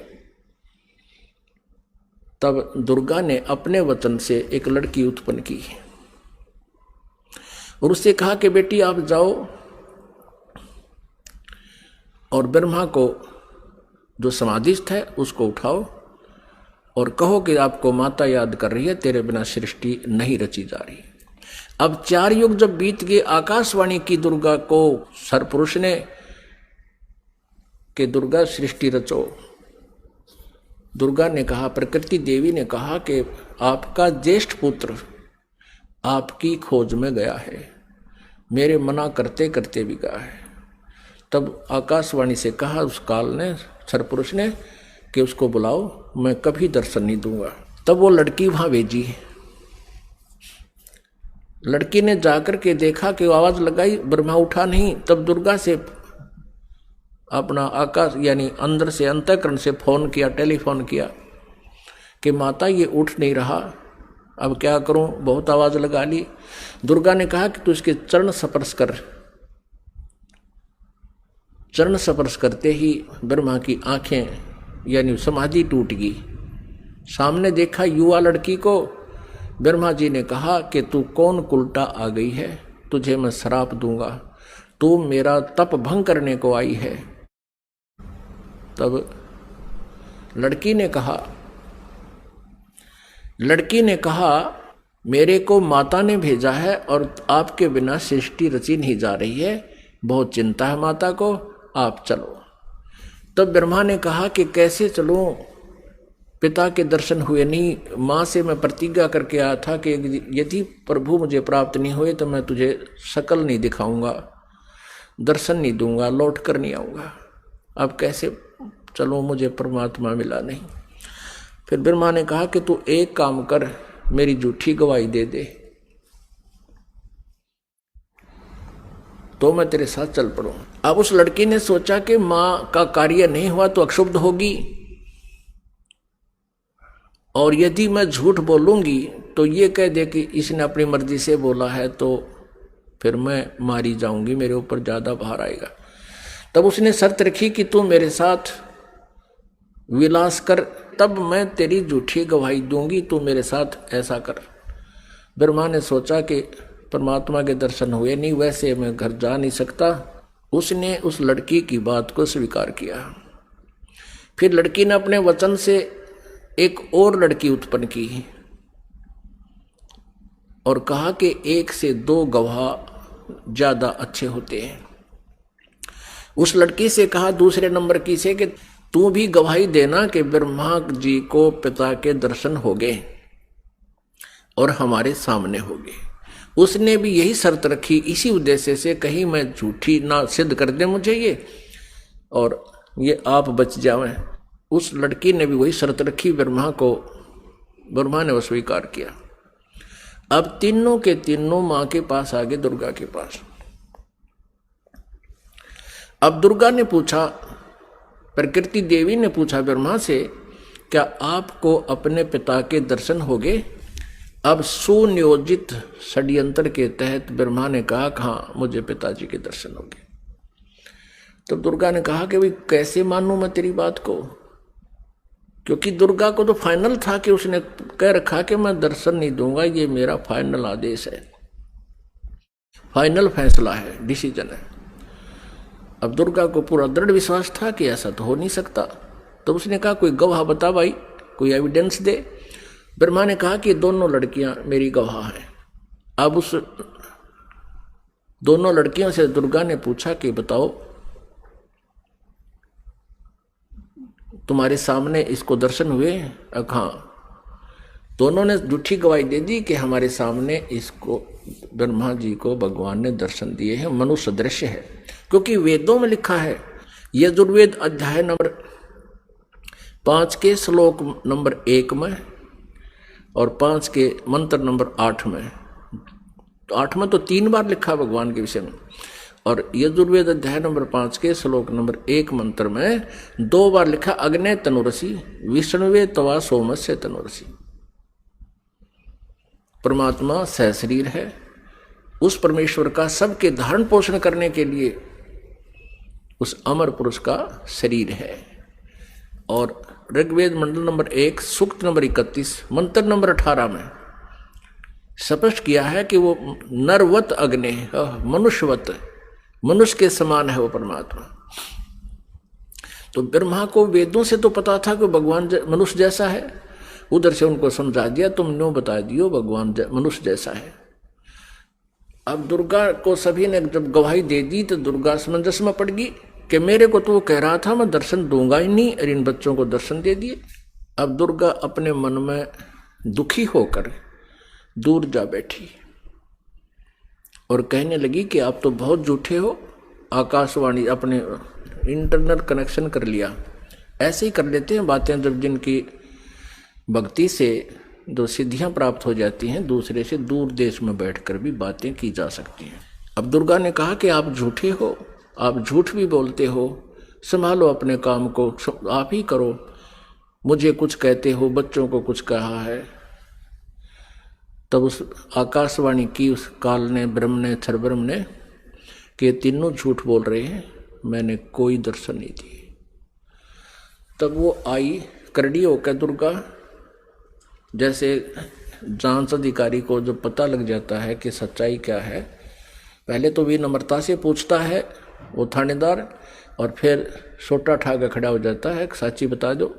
तब दुर्गा ने अपने वचन से एक लड़की उत्पन्न की और उससे कहा कि बेटी आप जाओ और ब्रह्मा को जो समाधिस्थ है उसको उठाओ और कहो कि आपको माता याद कर रही है, तेरे बिना सृष्टि नहीं रची जा रही। अब 4 युग जब बीत गए, आकाशवाणी की दुर्गा को सरपुरुष ने कि दुर्गा सृष्टि रचो। दुर्गा ने कहा, प्रकृति देवी ने कहा कि आपका ज्येष्ठ पुत्र आपकी खोज में गया है, मेरे मना करते करते भी गया है। तब आकाशवाणी से कहा उस काल ने, सरपुरुष ने, कि उसको बुलाओ, मैं कभी दर्शन नहीं दूंगा। तब वो लड़की वहां भेजी। लड़की ने जाकर के देखा कि आवाज लगाई, ब्रह्मा उठा नहीं। तब दुर्गा से अपना आकाश यानी अंदर से अंतःकरण से फोन किया, टेलीफोन किया कि माता ये उठ नहीं रहा, अब क्या करूं, बहुत आवाज लगा ली। दुर्गा ने कहा कि तू इसके चरण स्पर्श कर। चरण स्पर्श करते ही ब्रह्मा की आंखें यानी समाधि टूट गई। सामने देखा युवा लड़की को। ब्रह्मा जी ने कहा कि तू कौन कुलटा आ गई है, तुझे मैं श्राप दूंगा, तू मेरा तप भंग करने को आई है। तब लड़की ने कहा मेरे को माता ने भेजा है और आपके बिना सृष्टि रची नहीं जा रही है, बहुत चिंता है माता को, आप चलो। तब ब्रह्मा ने कहा कि कैसे चलूं, पिता के दर्शन हुए नहीं। माँ से मैं प्रतिज्ञा करके आया था कि यदि प्रभु मुझे प्राप्त नहीं हुए तो मैं तुझे शकल नहीं दिखाऊंगा, दर्शन नहीं दूंगा, लौट कर नहीं आऊंगा। अब कैसे चलो, मुझे परमात्मा मिला नहीं। फिर ब्रह्मा ने कहा कि तू एक काम कर, मेरी झूठी गवाही दे दे तो मैं तेरे साथ चल पड़ूं। अब उस लड़की ने सोचा कि माँ का कार्य नहीं हुआ तो अक्षुब्ध होगी और यदि मैं झूठ बोलूंगी तो ये कह दे कि इसने अपनी मर्जी से बोला है, तो फिर मैं मारी जाऊंगी, मेरे ऊपर ज्यादा भार आएगा। तब उसने शर्त रखी कि तू मेरे साथ विलास कर, तब मैं तेरी झूठी गवाही दूंगी, तू मेरे साथ ऐसा कर। ब्रह्मा ने सोचा कि परमात्मा के दर्शन हुए नहीं, वैसे मैं घर जा नहीं सकता। उसने उस लड़की की बात को स्वीकार किया। फिर लड़की ने अपने वचन से एक और लड़की उत्पन्न की और कहा कि 1 से 2 गवाह ज्यादा अच्छे होते हैं। उस लड़की से कहा दूसरे नंबर की से कि तू भी गवाही देना कि ब्रह्मा जी को पिता के दर्शन हो गए और हमारे सामने हो गए। उसने भी यही शर्त रखी इसी उद्देश्य से, कहीं मैं झूठी ना सिद्ध कर दे मुझे ये और ये आप बच जावें। उस लड़की ने भी वही शर्त रखी ब्रह्मा को, ब्रह्मा ने वो स्वीकार किया। अब तीनों के तीनों माँ के पास आ गए, दुर्गा के पास। अब दुर्गा ने पूछा, प्रकृति देवी ने पूछा ब्रह्मा से, क्या आपको अपने पिता के दर्शन हो गए? अब सुनियोजित षड्यंत्र के तहत ब्रह्मा ने कहा कि हाँ, मुझे पिताजी के दर्शन हो गए। तब दुर्गा ने कहा कि भाई कैसे मानूं मैं तेरी बात को, क्योंकि दुर्गा को तो फाइनल था कि उसने कह रखा कि मैं दर्शन नहीं दूंगा, ये मेरा फाइनल आदेश है, फाइनल फैसला है, डिसीजन है। अब दुर्गा को पूरा दृढ़ विश्वास था कि ऐसा तो हो नहीं सकता। तो उसने कहा कोई गवाह बता भाई, कोई एविडेंस दे। ब्रह्मा ने कहा कि दोनों लड़कियां मेरी गवाह हैं। अब उस दोनों लड़कियों से दुर्गा ने पूछा कि बताओ तुम्हारे सामने इसको दर्शन हुए? हाँ। दोनों ने झूठी गवाही दे दी कि हमारे सामने इसको ब्रह्मा जी को भगवान ने दर्शन दिए हैं, मनुष्य दृश्य है। क्योंकि वेदों में लिखा है, यजुर्वेद अध्याय नंबर 5 के श्लोक नंबर 1 में और 5 के मंत्र नंबर 8 में, तो 8 में तो 3 बार लिखा भगवान के विषय में, और यजुर्वेद अध्याय नंबर 5 के श्लोक नंबर 1 मंत्र में 2 बार लिखा अग्ने तनुरसी विष्णुवे तवा सोमस्य तनुरसी। परमात्मा सहशरीर है, उस परमेश्वर का सबके धारण पोषण करने के लिए उस अमर पुरुष का शरीर है। और ऋग्वेद मंडल नंबर 1 सूक्त नंबर 31 मंत्र नंबर 18 में स्पष्ट किया है कि वो नरवत अग्नि, मनुष्यवत, मनुष्य के समान है वो परमात्मा। तो ब्रह्मा को वेदों से तो पता था कि भगवान मनुष्य जैसा है, उधर से उनको समझा दिया, तुम न्यों बता दियो भगवान मनुष्य जैसा है। अब दुर्गा को सभी ने जब गवाही दे दी तो दुर्गा असमंजस में पड़ गई कि मेरे को तो वो कह रहा था मैं दर्शन दूंगा ही नहीं, और इन बच्चों को दर्शन दे दिए। अब दुर्गा अपने मन में दुखी होकर दूर जा बैठी और कहने लगी कि आप तो बहुत झूठे हो। आकाशवाणी अपने इंटरनेट कनेक्शन कर लिया, ऐसे ही कर लेते हैं बातें जब जिनकी भक्ति से जो सिद्धियां प्राप्त हो जाती हैं, दूसरे से दूर देश में बैठकर भी बातें की जा सकती हैं। अब दुर्गा ने कहा कि आप झूठे हो, आप झूठ भी बोलते हो, संभालो अपने काम को, आप ही करो, मुझे कुछ कहते हो, बच्चों को कुछ कहा है। तब उस आकाशवाणी की उस काल ने, ब्रह्म ने, क्षरब्रह्म ने, कि तीनों झूठ बोल रहे हैं, मैंने कोई दर्शन नहीं दिए। तब वो आई करड़ी होकर दुर्गा, जैसे जांच अधिकारी को जो पता लग जाता है कि सच्चाई क्या है, पहले तो विनम्रता से पूछता है वो थानेदार, और फिर सोटा ठाकर खड़ा हो जाता है, सच्ची बता दो,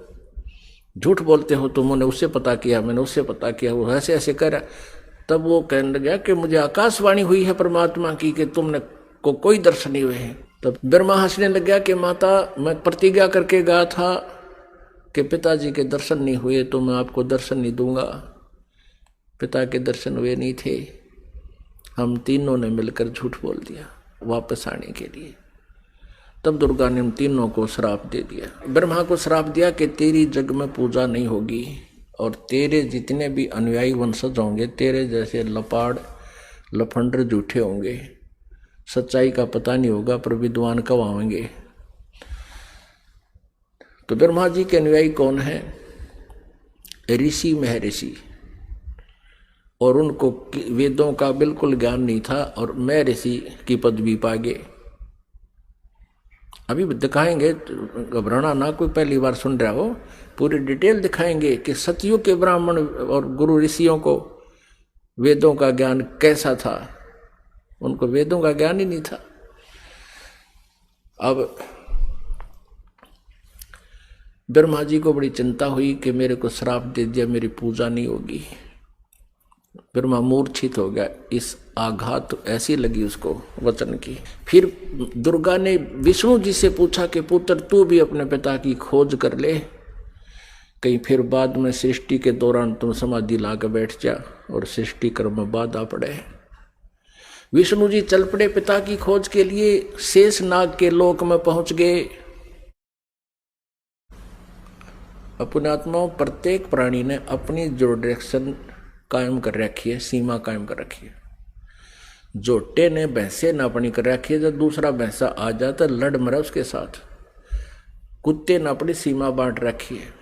झूठ बोलते हो तुमने उससे पता किया, मैंने उससे पता किया, वो ऐसे ऐसे कर रहा। तब वो कहने लगा कि मुझे आकाशवाणी हुई है परमात्मा की कि तुमने को कोई दर्शन नहीं हुए हैं। तब ब्रह्मा हंसने लग गया कि माता, मैं प्रतिज्ञा करके गया था कि पिताजी के दर्शन नहीं हुए तो मैं आपको दर्शन नहीं दूंगा। पिता के दर्शन हुए नहीं थे, हम तीनों ने मिलकर झूठ बोल दिया वापस आने के लिए। तब दुर्गा ने उन तीनों को श्राप दे दिया। ब्रह्मा को श्राप दिया कि तेरी जग में पूजा नहीं होगी और तेरे जितने भी अनुयायी वंशज होंगे तेरे जैसे लपाड़ लफंडर झूठे होंगे, सच्चाई का पता नहीं होगा पर विद्वान कब आएंगे। तो ब्रह्मा जी के अनुयायी कौन है? ऋषि महर्षि, और उनको वेदों का बिल्कुल ज्ञान नहीं था और महर्षि की पदवी पा गए। अभी दिखाएंगे, घबराना ना, कोई पहली बार सुन रहा हो, पूरी डिटेल दिखाएंगे कि सतयुग के ब्राह्मण और गुरु ऋषियों को वेदों का ज्ञान कैसा था। उनको वेदों का ज्ञान ही नहीं था। अब ब्रह्मा जी को बड़ी चिंता हुई कि मेरे को श्राप दे दिया, मेरी पूजा नहीं होगी। ब्रह्मा मूर्छित हो गया, इस आघात ऐसी लगी उसको वचन की। फिर दुर्गा ने विष्णु जी से पूछा कि पुत्र तू भी अपने पिता की खोज कर ले, कहीं फिर बाद में सृष्टि के दौरान तुम समाधि लाकर बैठ जा और सृष्टि कर्म में बाधा पड़े। विष्णु जी चल पड़े पिता की खोज के लिए, शेष नाग के लोक में पहुंच गए। अपने आत्माओं, प्रत्येक प्राणी ने अपनी जो डायरेक्शन कायम कर रखी है, सीमा कायम कर रखी है। जोटे ने भैंसे नापनी कर रखी है, जब दूसरा भैंसा आ जाता लड़ मरा उसके साथ। कुत्ते ने अपनी सीमा बांट रखी है।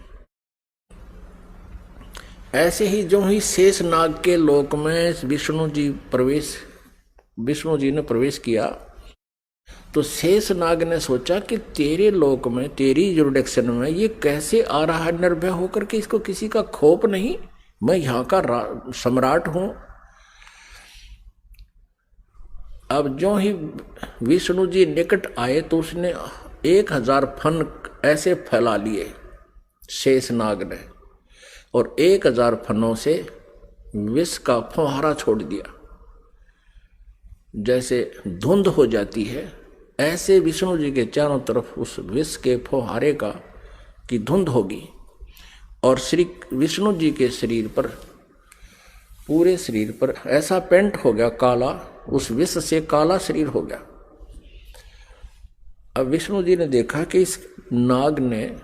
ऐसे ही जो ही शेष नाग के लोक में विष्णु जी ने प्रवेश किया, तो शेष नाग ने सोचा कि तेरे लोक में, तेरी जुरिडिक्शन में ये कैसे आ रहा है निर्भय होकर के, इसको किसी का खौफ नहीं, मैं यहाँ का सम्राट हूं। अब जो ही विष्णु जी निकट आए तो उसने 1000 फन ऐसे फैला लिए शेष नाग ने, और 1000 फनों से विष का फुहारा छोड़ दिया। जैसे धुंध हो जाती है, ऐसे विष्णु जी के चारों तरफ उस विष के फुहारे की धुंध होगी, और श्री विष्णु जी के शरीर पर, पूरे शरीर पर ऐसा पेंट हो गया काला, उस विष से काला शरीर हो गया। अब विष्णु जी ने देखा कि इस नाग ने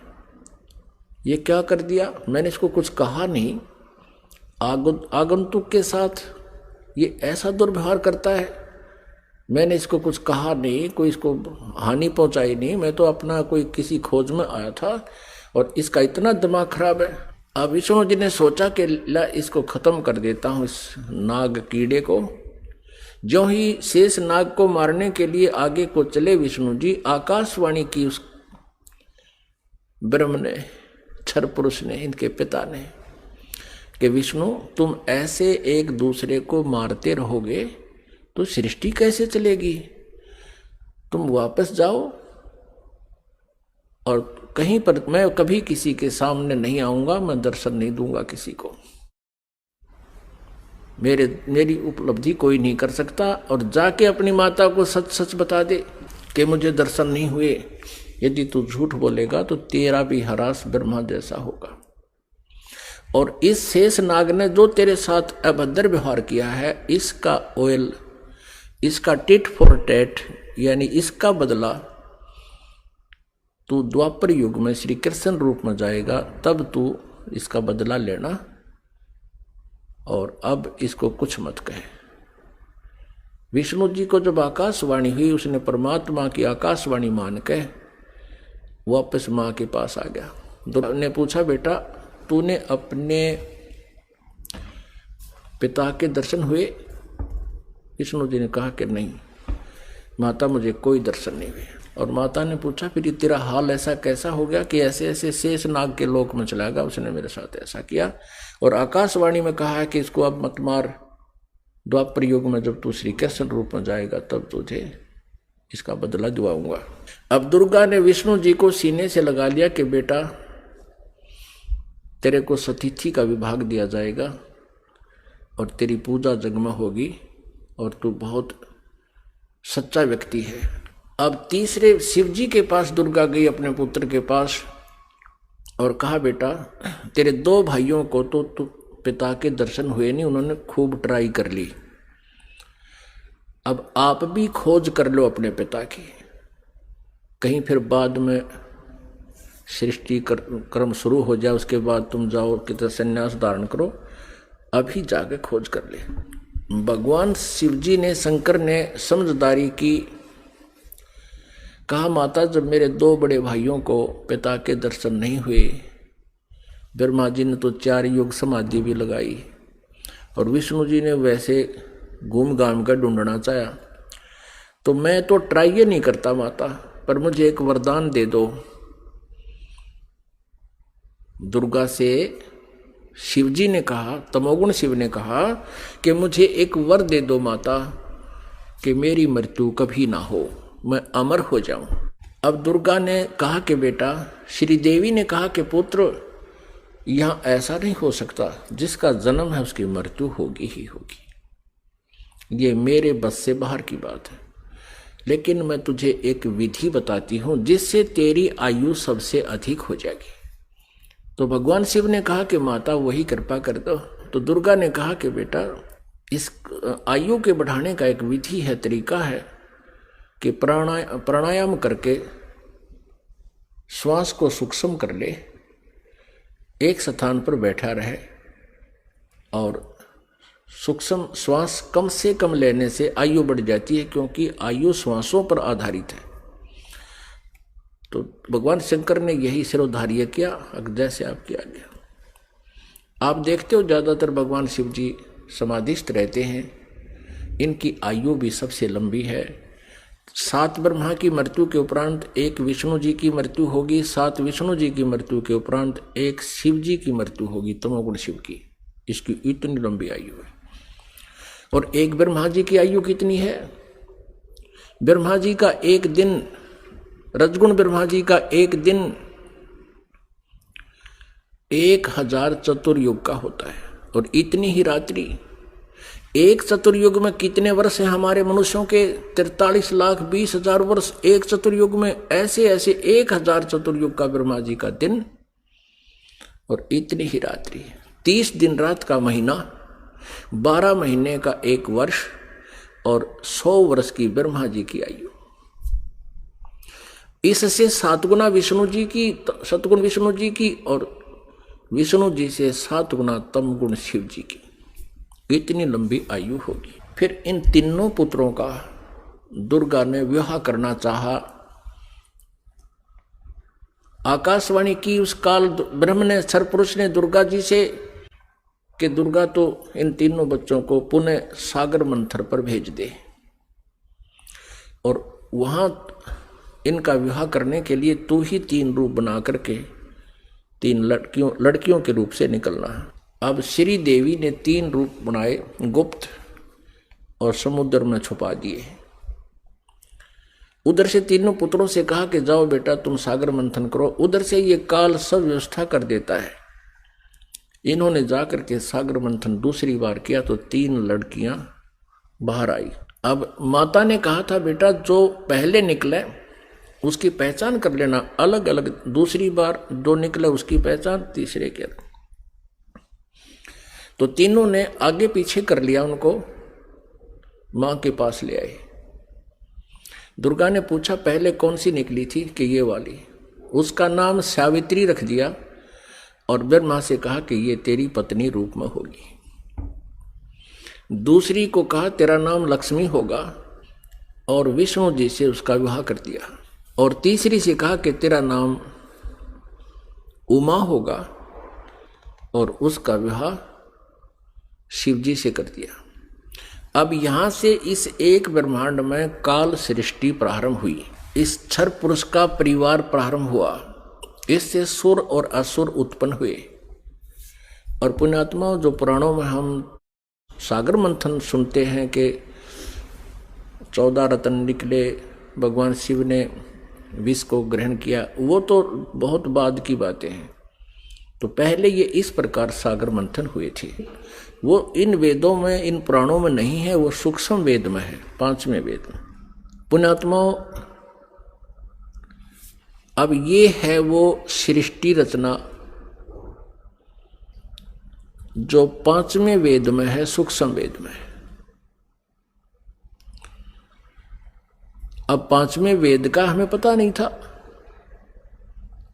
ये क्या कर दिया, मैंने इसको कुछ कहा नहीं, आगंतुक के साथ ये ऐसा दुर्व्यवहार करता है, मैंने इसको कुछ कहा नहीं, कोई इसको हानि पहुंचाई नहीं, मैं तो अपना कोई किसी खोज में आया था और इसका इतना दिमाग खराब है। अब विष्णु जी ने सोचा कि ला इसको खत्म कर देता हूं, इस नाग कीड़े को। जो ही शेष नाग को मारने के लिए आगे को चले विष्णु जी, आकाशवाणी की उस ब्रह्म ने, क्षर पुरुष ने, इनके पिता ने, कि विष्णु तुम ऐसे एक दूसरे को मारते रहोगे तो सृष्टि कैसे चलेगी, तुम वापस जाओ, और कहीं पर मैं कभी किसी के सामने नहीं आऊंगा, मैं दर्शन नहीं दूंगा किसी को, मेरी उपलब्धि कोई नहीं कर सकता, और जाके अपनी माता को सच सच बता दे कि मुझे दर्शन नहीं हुए। यदि तू झूठ बोलेगा तो तेरा भी हरास ब्रह्मा जैसा होगा। और इस शेष नाग ने जो तेरे साथ अभद्र व्यवहार किया है, इसका ऑयल, इसका टिट फॉर टैट, यानी इसका बदला तू द्वापर युग में श्री कृष्ण रूप में जाएगा, तब तू इसका बदला लेना, और अब इसको कुछ मत कहे। विष्णु जी को जब आकाशवाणी हुई, उसने परमात्मा की आकाशवाणी मान के वापस माँ के पास आ गया। दुर्गा ने पूछा, बेटा तूने अपने पिता के दर्शन हुए? विष्णु जी ने कहा कि नहीं माता, मुझे कोई दर्शन नहीं हुए। और माता ने पूछा, फिर तेरा हाल ऐसा कैसा हो गया कि ऐसे ऐसे शेष नाग के लोक में चला गया, उसने मेरे साथ ऐसा किया, और आकाशवाणी में कहा है कि इसको अब मत मार, द्वापर युग में जब तू श्री कृष्ण रूप में जाएगा तब तुझे इसका बदला दिलाऊंगा। अब दुर्गा ने विष्णु जी को सीने से लगा लिया कि बेटा तेरे को सतिथि का विभाग दिया जाएगा, और तेरी पूजा जग में होगी, और तू बहुत सच्चा व्यक्ति है। अब तीसरे शिव जी के पास दुर्गा गई, अपने पुत्र के पास, और कहा, बेटा तेरे 2 भाइयों को तो पिता के दर्शन हुए नहीं, उन्होंने खूब ट्राई कर ली, अब आप भी खोज कर लो अपने पिता की, कहीं फिर बाद में सृष्टि कर्म शुरू हो जाए, उसके बाद तुम जाओ कितना संन्यास धारण करो, अभी जाके खोज कर ले। भगवान शिव जी ने, शंकर ने समझदारी की, कहा माता जब मेरे 2 बड़े भाइयों को पिता के दर्शन नहीं हुए, ब्रह्मा जी ने तो 4 युग समाधि भी लगाई, और विष्णु जी ने वैसे घूम घाम कर ढूंढना चाहा, तो मैं तो ट्राई ही नहीं करता माता, पर मुझे एक वरदान दे दो। दुर्गा से शिवजी ने कहा, तमोगुण शिव ने कहा कि मुझे एक वर दे दो माता, कि मेरी मृत्यु कभी ना हो, मैं अमर हो जाऊं। अब दुर्गा ने कहा कि बेटा, श्री देवी ने कहा कि पुत्र यहां ऐसा नहीं हो सकता, जिसका जन्म है उसकी मृत्यु होगी ही होगी, ये मेरे बस से बाहर की बात है, लेकिन मैं तुझे एक विधि बताती हूं जिससे तेरी आयु सबसे अधिक हो जाएगी। तो भगवान शिव ने कहा कि माता वही कृपा कर दो। तो दुर्गा ने कहा कि बेटा इस आयु के बढ़ाने का एक विधि है, तरीका है कि प्राणायाम करके श्वास को सूक्ष्म कर ले, एक स्थान पर बैठा रहे और सूक्ष्म श्वास कम से कम लेने से आयु बढ़ जाती है, क्योंकि आयु श्वासों पर आधारित है। तो भगवान शंकर ने यही सिरोधार्य किया, जैसे आप किया गया। आप देखते हो ज्यादातर भगवान शिव जी समाधिस्थ रहते हैं, इनकी आयु भी सबसे लंबी है। 7 ब्रह्मा की मृत्यु के उपरांत एक विष्णु जी की मृत्यु होगी, 7 विष्णु जी की मृत्यु के उपरांत एक शिव जी की मृत्यु होगी, तमोगुण शिव की। इसकी इतनी लंबी आयु है। और एक ब्रह्मा जी की आयु कितनी है? ब्रह्मा जी का एक दिन, रजगुण ब्रह्मा जी का एक दिन 1000 चतुर्युग का होता है। और इतनी ही रात्रि, एक चतुर्युग में कितने वर्ष हैं हमारे मनुष्यों के? 43,20,000 वर्ष एक चतुर्युग में। ऐसे ऐसे 1000 चतुर्युग का ब्रह्मा जी का दिन और इतनी ही रात्रि। 30 दिन रात का महीना, 12 महीने का एक वर्ष और 100 वर्ष की ब्रह्मा जी की आयु। इससे 7 गुना विष्णु जी की, सतगुण विष्णु जी की, और विष्णु जी से 7 गुना तम गुण शिव जी की, इतनी लंबी आयु होगी। फिर इन तीनों पुत्रों का दुर्गा ने विवाह करना चाहा। आकाशवाणी की उस काल ब्रह्म ने, सरपुरुष ने दुर्गा जी से कि दुर्गा तो इन तीनों बच्चों को पुनः सागर मंथर पर भेज दे, और वहां इनका विवाह करने के लिए तू ही 3 रूप बना करके 3 लड़कियों के रूप से निकलना है। अब श्री देवी ने 3 रूप बनाए, गुप्त, और समुद्र में छुपा दिए। उधर से तीनों पुत्रों से कहा कि जाओ बेटा तुम सागर मंथन करो। उधर से ये काल सब व्यवस्था कर देता है। इन्होंने जाकर के सागर मंथन दूसरी बार किया तो 3 लड़कियां बाहर आई। अब माता ने कहा था बेटा जो पहले निकले उसकी पहचान कर लेना, अलग अलग। दूसरी बार जो निकले उसकी पहचान तीसरे के। तो तीनों ने आगे पीछे कर लिया, उनको मां के पास ले आए। दुर्गा ने पूछा पहले कौन सी निकली थी? कि ये वाली। उसका नाम सावित्री रख दिया और ब्रह्मा से कहा कि ये तेरी पत्नी रूप में होगी। दूसरी को कहा तेरा नाम लक्ष्मी होगा और विष्णु जी से उसका विवाह कर दिया। और तीसरी से कहा कि तेरा नाम उमा होगा और उसका विवाह शिव जी से कर दिया। अब यहां से इस एक ब्रह्मांड में काल सृष्टि प्रारंभ हुई। इस क्षर पुरुष का परिवार प्रारंभ हुआ। इससे सुर और असुर उत्पन्न हुए। और पुण्यात्माओं, जो पुराणों में हम सागर मंथन सुनते हैं कि 14 रत्न निकले, भगवान शिव ने विष को ग्रहण किया, वो तो बहुत बाद की बातें हैं। तो पहले ये इस प्रकार सागर मंथन हुए थे। वो इन वेदों में, इन पुराणों में नहीं है, वो सूक्ष्म वेद में है, 5वें वेद में। पुण्यात्माओं, अब ये है वो सृष्टि रचना जो 5वें वेद में है, सूक्ष्म वेद में है। अब 5वें वेद का हमें पता नहीं था।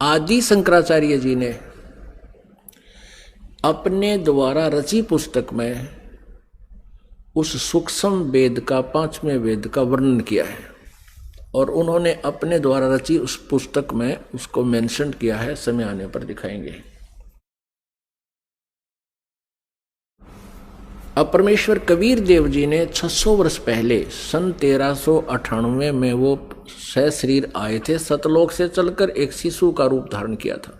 आदि शंकराचार्य जी ने अपने द्वारा रची पुस्तक में उस सूक्ष्म वेद का, 5वें वेद का वर्णन किया है। और उन्होंने अपने द्वारा रची उस पुस्तक में उसको मेंशन किया है, समय आने पर दिखाएंगे। अब परमेश्वर कबीर देव जी ने 600 वर्ष पहले सन 1398 में वो सशरीर आए थे। सतलोक से चलकर एक शिशु का रूप धारण किया था।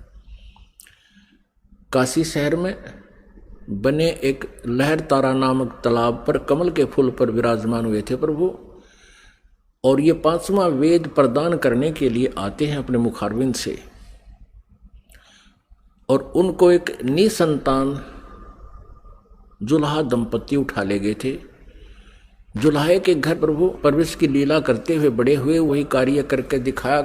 काशी शहर में बने एक लहर तारा नामक तालाब पर कमल के फूल पर विराजमान हुए थे प्रभु। और ये 5वां वेद प्रदान करने के लिए आते हैं अपने मुखारविंद से। और उनको एक निसंतान जुल्हा दंपति उठा ले गए थे। जुल्हे के घर प्रभु परवेश की लीला करते हुए बड़े हुए, वही कार्य करके दिखाया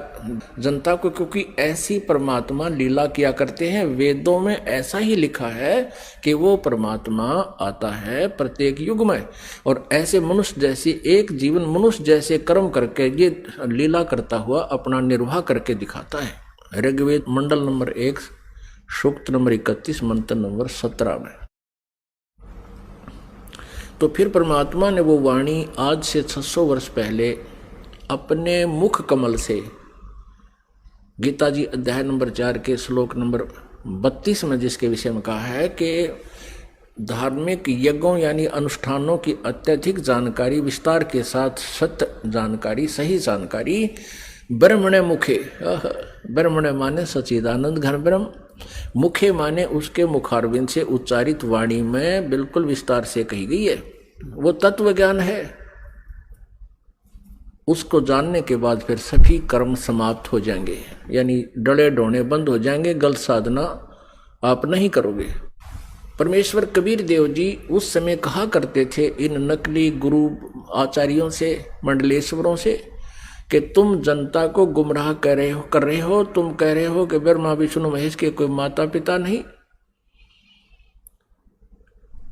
जनता को, क्योंकि ऐसी परमात्मा लीला किया करते हैं। वेदों में ऐसा ही लिखा है कि वो परमात्मा आता है प्रत्येक युग में, और ऐसे मनुष्य जैसी एक जीवन मनुष्य जैसे कर्म करके ये लीला करता हुआ अपना निर्वाह करके दिखाता है। ऋग्वेद मंडल नंबर 1 सूक्त नंबर 31 मंत्र नंबर 17 में। तो फिर परमात्मा ने वो वाणी आज से 600 वर्ष पहले अपने मुख कमल से गीता जी अध्याय नंबर 4 के श्लोक नंबर 32 में जिसके विषय में कहा है कि धार्मिक यज्ञों यानी अनुष्ठानों की अत्यधिक जानकारी विस्तार के साथ सत्य जानकारी सही जानकारी ब्रह्मणे मुखे, ब्रह्मणे माने सच्चिदानंद घन ब्रह्म, मुखे माने उसके मुखारविंद से उच्चारित वाणी में बिल्कुल विस्तार से कही गई है। वो तत्व ज्ञान है। उसको जानने के बाद फिर सभी कर्म समाप्त हो जाएंगे, यानी डले डोने बंद हो जाएंगे, गलत साधना आप नहीं करोगे। परमेश्वर कबीर देव जी उस समय कहा करते थे इन नकली गुरु आचार्यों से, मंडलेश्वरों से, कि तुम जनता को गुमराह कर रहे हो, तुम कह रहे हो कि ब्रह्मा विष्णु महेश के कोई माता पिता नहीं।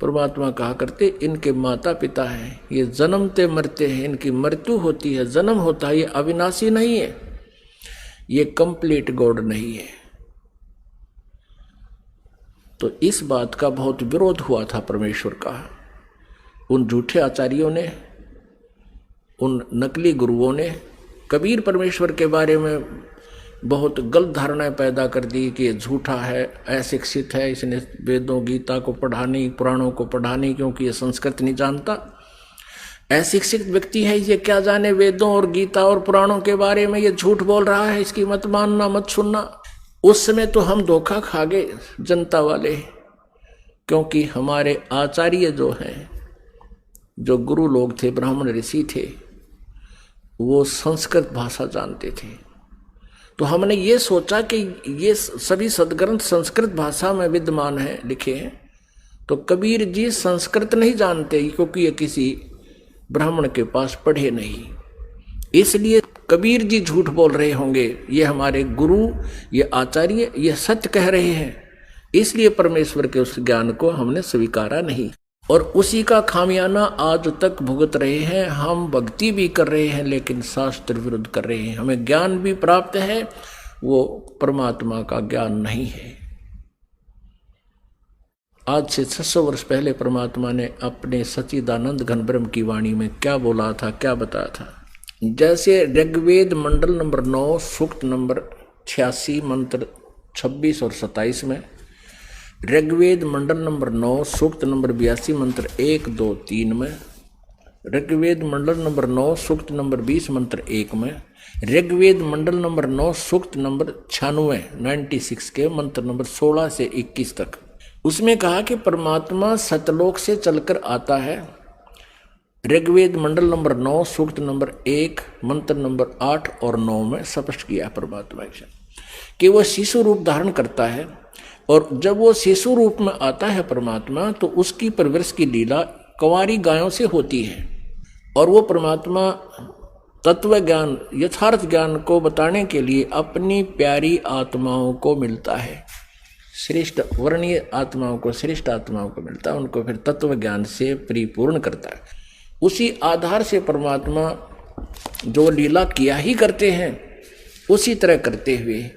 परमात्मा कहा करते इनके माता पिता हैं, ये जन्मते मरते हैं, इनकी मृत्यु होती है, जन्म होता है, ये अविनाशी नहीं है, ये कंप्लीट गॉड नहीं है। तो इस बात का बहुत विरोध हुआ था परमेश्वर का। उन झूठे आचार्यों ने, उन नकली गुरुओं ने कबीर परमेश्वर के बारे में बहुत गलत धारणाएं पैदा कर दी कि ये झूठा है, अशिक्षित है, इसने वेदों गीता को पढ़ा नहीं, पुराणों को पढ़ा नहीं, क्योंकि ये संस्कृत नहीं जानता। अशिक्षित व्यक्ति है, ये क्या जाने वेदों और गीता और पुराणों के बारे में, ये झूठ बोल रहा है, इसकी मत मानना, मत सुनना। उस समय तो हम धोखा खा गए जनता वाले, क्योंकि हमारे आचार्य जो हैं, जो गुरु लोग थे, ब्राह्मण ऋषि थे, वो संस्कृत भाषा जानते थे। तो हमने ये सोचा कि ये सभी सदग्रंथ संस्कृत भाषा में विद्यमान है, लिखे हैं, तो कबीर जी संस्कृत नहीं जानते, क्योंकि ये किसी ब्राह्मण के पास पढ़े नहीं, इसलिए कबीर जी झूठ बोल रहे होंगे। ये हमारे गुरु, ये आचार्य, ये सत्य कह रहे हैं, इसलिए परमेश्वर के उस ज्ञान को हमने स्वीकारा नहीं, और उसी का खामियाना आज तक भुगत रहे हैं। हम भक्ति भी कर रहे हैं लेकिन शास्त्र विरुद्ध कर रहे हैं। हमें ज्ञान भी प्राप्त है, वो परमात्मा का ज्ञान नहीं है। आज से 600 वर्ष पहले परमात्मा ने अपने सच्चिदानंद घन ब्रह्म की वाणी में क्या बोला था, क्या बताया था। जैसे ऋग्वेद मंडल नंबर 9 सूक्त नंबर 86 मंत्र 26 और 27 में, ऋग्वेद मंडल नंबर 9 सूक्त नंबर 82 मंत्र 1, 2, 3 में, ऋग्वेद मंडल नंबर 9 सूक्त नंबर 20 मंत्र 1 में, ऋग्वेद मंडल नंबर 9 सूक्त नंबर 96 के मंत्र नंबर 16 से 21 तक, उसमें कहा कि परमात्मा सतलोक से चलकर आता है। ऋग्वेद मंडल नंबर 9 सूक्त नंबर 1 मंत्र नंबर 8 और 9 में स्पष्ट किया परमात्मा कि वह शिशु रूप धारण करता है, और जब वो शिशु रूप में आता है परमात्मा, तो उसकी परवरिश की लीला कंवारी गायों से होती है, और वो परमात्मा तत्व ज्ञान, यथार्थ ज्ञान को बताने के लिए अपनी प्यारी आत्माओं को मिलता है, श्रेष्ठ वर्णीय आत्माओं को, श्रेष्ठ आत्माओं को मिलता है, उनको फिर तत्व ज्ञान से परिपूर्ण करता है। उसी आधार से परमात्मा जो लीला किया ही करते हैं, उसी तरह करते हुए